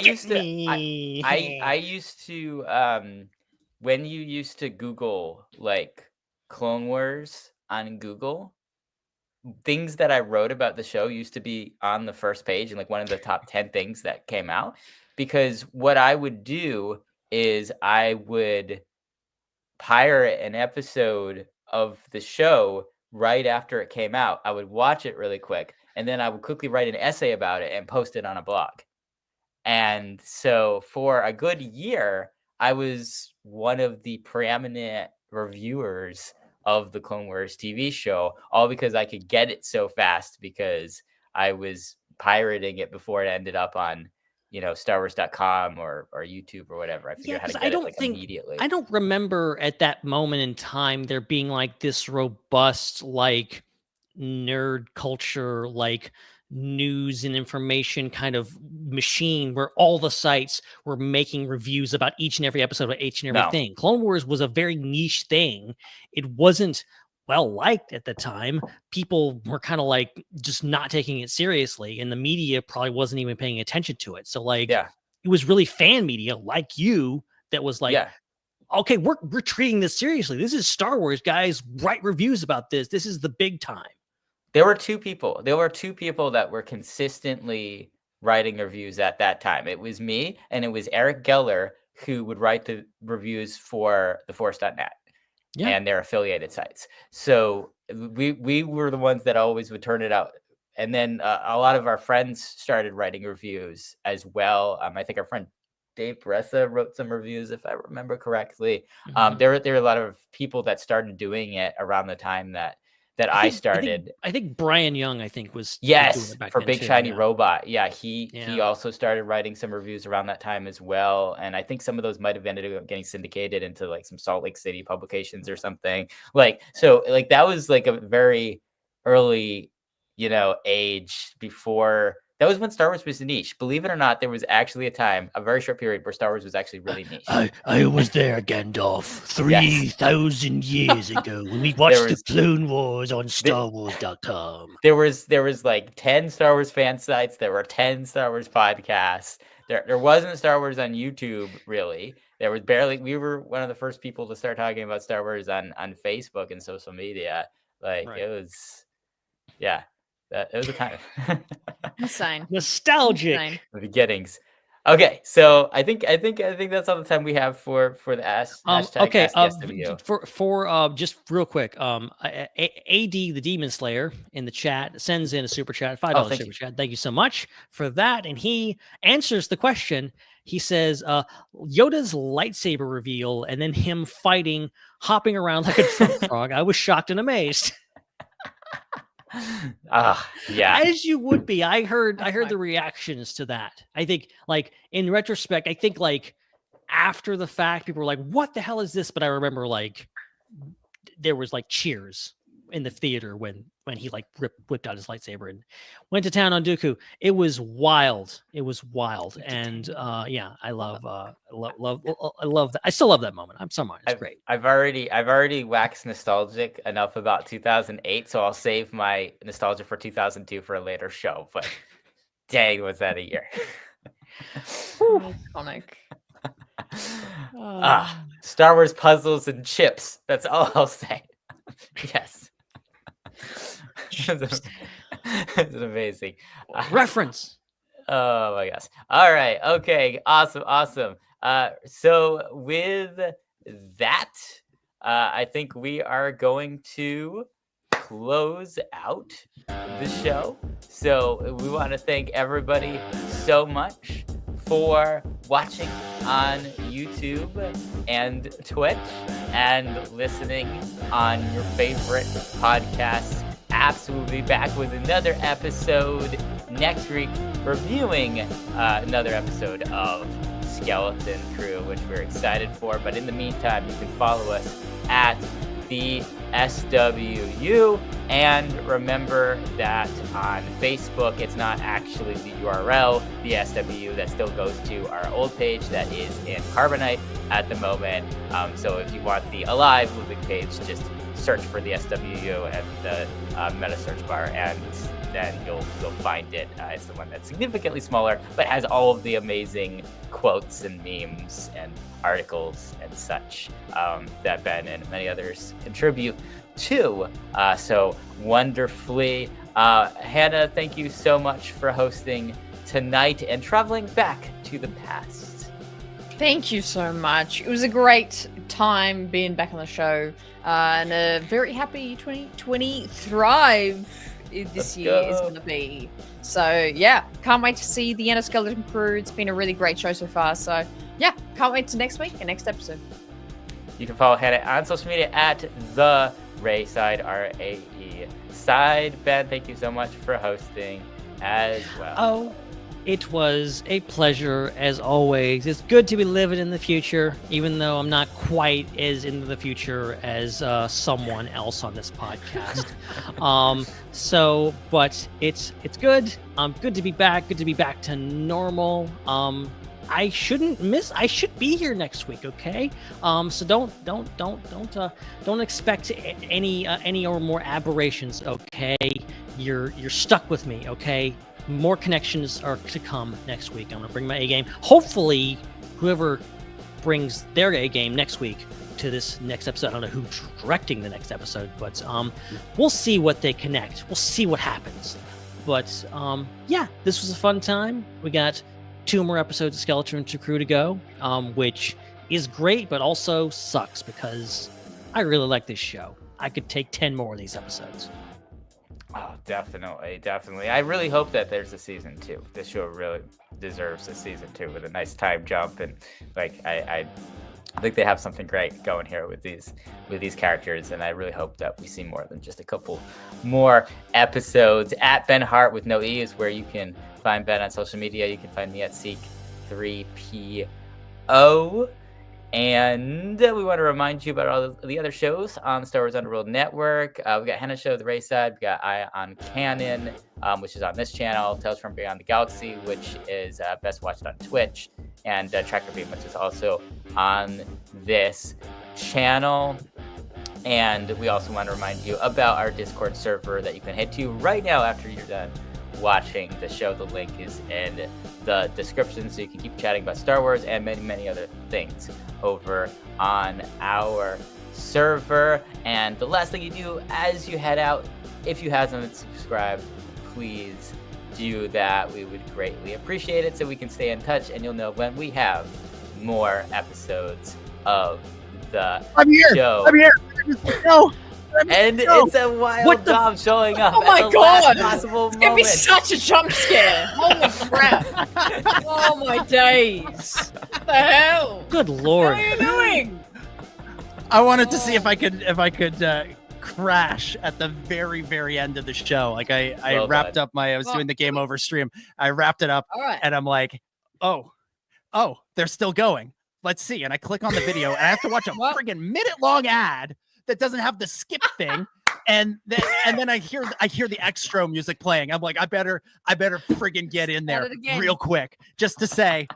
used to when you used to Google like Clone Wars on Google, things that I wrote about the show used to be on the first page and like one of the top 10 things that came out, because what I would do is I would pirate an episode of the show right after it came out. I would watch it really quick, and then I would quickly write an essay about it and post it on a blog. And so for a good year, I was one of the preeminent reviewers of the Clone Wars TV show, all because I could get it so fast because I was pirating it before it ended up on, StarWars.com or YouTube or whatever. I figured out how to get it immediately. I don't remember at that moment in time there being like this robust, like nerd culture, like news and information kind of machine where all the sites were making reviews about each and every episode of each and every thing. Clone Wars was a very niche thing. It wasn't well liked at the time. People were kind of like just not taking it seriously, and the media probably wasn't even paying attention to it. So like, it was really fan media like you that was like, okay, we're treating this seriously. This is Star Wars, guys. Write reviews about this. This is the big time. There were two people that were consistently writing reviews at that time. It was me, and it was Eric Geller, who would write the reviews for theforce.net Yeah. and their affiliated sites. So we were the ones that always would turn it out. And then a lot of our friends started writing reviews as well. I think our friend Dave Bressa wrote some reviews, if I remember correctly. There were a lot of people that started doing it around the time that I started. I think Brian Young, was doing Yes, it back for then Big too, Shiny yeah. Robot. Yeah, he Yeah. also started writing some reviews around that time as well. And I think some of those might have ended up getting syndicated into like some Salt Lake City publications or something. So that was like a very early, age before. That was when Star Wars was niche. Believe it or not, there was actually a very short period where Star Wars was actually really niche. I was there, Gandalf, 3,000 years ago when we watched the Clone Wars on StarWars.com. There was like 10 Star Wars fan sites. There were 10 Star Wars podcasts. There wasn't Star Wars on YouTube, really. There was barely. We were one of the first people to start talking about Star Wars on Facebook and social media. It was, yeah. It was a time. Insane. Nostalgic. Insane. The beginnings. Okay, so I think that's all the time we have for the hashtag. Okay. AskSWU. For just real quick, AD the Demon Slayer in the chat sends in a super chat, $5 super chat. Thank you so much for that. And he answers the question. He says, Yoda's lightsaber reveal and then him hopping around like a Trump frog. I was shocked and amazed. Yeah. As you would be. I heard the reactions to that. I think in retrospect, after the fact, people were like, what the hell is this? But I remember there was cheers in the theater when he whipped out his lightsaber and went to town on Dooku. It was wild. And I love that. I still love that moment. I'm sorry. It's great. I've already waxed nostalgic enough about 2008, so I'll save my nostalgia for 2002 for a later show. But dang, was that a year? Iconic. Star Wars puzzles and chips. That's all I'll say. Yes. It's amazing reference. Oh my gosh. All right. Okay. Awesome. So with that, I think we are going to close out the show. So we want to thank everybody so much for watching on YouTube and Twitch and listening on your favorite podcast apps. We'll be back with another episode next week, reviewing another episode of Skeleton Crew, which we're excited for. But in the meantime, you can follow us at the SWU, and remember that on Facebook it's not actually the URL, the SWU, that still goes to our old page that is in Carbonite at the moment. So if you want the alive moving page, just search for the SWU and the meta search bar, and then you'll find it. It's the one that's significantly smaller, but has all of the amazing quotes and memes and articles and such that Ben and many others contribute to. So wonderfully. Hannah, thank you so much for hosting tonight and traveling back to the past. Thank you so much. It was a great time being back on the show, and a very happy 2020 thrive this year is going to be. So yeah, can't wait to see the end of Skeleton Crew. It's been a really great show so far. So yeah, can't wait to next week and next episode. You can follow Hannah on social media at the Raeside, RAE Side. Ben, thank you so much for hosting as well. Oh, it was a pleasure as always. It's good to be living in the future, even though I'm not quite as into the future as someone else on this podcast. But it's good. Good to be back. Good to be back to normal. I should be here next week, okay? So don't expect any or more aberrations, okay? You're stuck with me, okay? More connections are to come next week. I'm gonna bring my A game. Hopefully, whoever brings their A game next week to this next episode. I don't know who's directing the next episode, but we'll see what they connect. We'll see what happens. But yeah, this was a fun time. We got 2 more episodes of Skeleton Crew to go, which is great, but also sucks because I really like this show. I could take 10 more of these episodes. Oh, definitely. I really hope that there's a season 2. This show really deserves a season 2 with a nice time jump, and like I think they have something great going here with these characters, and I really hope that we see more than just a couple more episodes. At Ben Hart with no E is where you can find Ben on social media. You can find me at Seek3PO. And we want to remind you about all the other shows on the Star Wars Underworld Network. We got Hannah's show, The Raeside. We got Eye on Canon, which is on this channel. Tales from Beyond the Galaxy, which is best watched on Twitch. And Tracker Beam, which is also on this channel. And we also want to remind you about our Discord server that you can head to right now after you're done watching the show. The link is in the description, so you can keep chatting about Star Wars and many other things over on our server. And the last thing you do as you head out, if you haven't subscribed, please do that. We would greatly appreciate it, so we can stay in touch and you'll know when we have more episodes of the show. I'm here. No. And it's a wild Dom showing up. Oh my at the god! last possible It's gonna be moment. such a jump scare. Holy crap! Oh my days! What the hell? Good lord. What are you doing? I wanted to see if I could crash at the very end of the show. Like I Well wrapped done. up I was doing the game over stream. I wrapped it up All right. and I'm like, oh, they're still going. Let's see. And I click on the video and I have to watch a What? friggin' minute-long ad that doesn't have the skip thing. And then I hear the extra music playing. I'm like, I better friggin' get in there Start it again. real quick. Just to say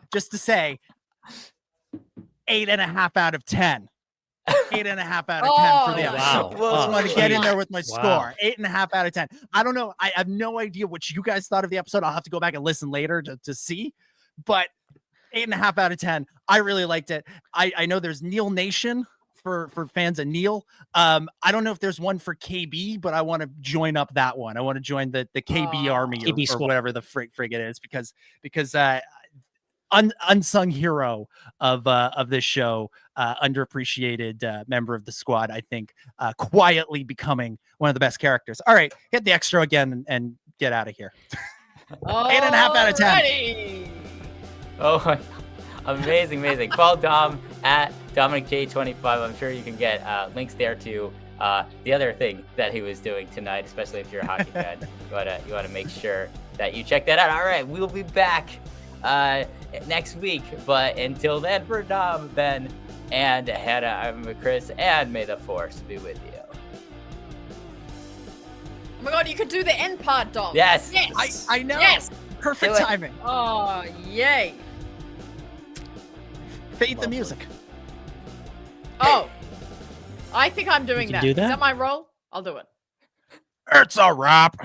8.5 out of 10. 8.5 out of 10 for the Oh, episode. wow. I just want to get in there with my Wow. score. 8.5 out of 10. I don't know. I have no idea what you guys thought of the episode. I'll have to go back and listen later to see. But 8.5 out of 10. I really liked it. I know there's Neil Nation for fans of Neil. I don't know if there's one for KB, but I want to join up that one. I want to join the KB army KB or squad. whatever the frig it is, because unsung hero of this show, underappreciated member of the squad, I think, quietly becoming one of the best characters. All right, hit the extra again and get out of here. 8.5 out of 10. Alrighty. Oh, amazing. Follow Dom at DominicJ25. I'm sure you can get links there to the other thing that he was doing tonight, especially if you're a hockey fan. You want to make sure that you check that out. All right, we'll be back next week. But until then, for Dom, Ben, and Hannah, I'm Chris, and may the Force be with you. Oh my god, you could do the end part, Dom. Yes. I know. Yes. Perfect Do it. timing. Oh, yay. Fade the music. Oh. I think I'm doing You that. can do Is that? that my role? I'll do it. It's a wrap.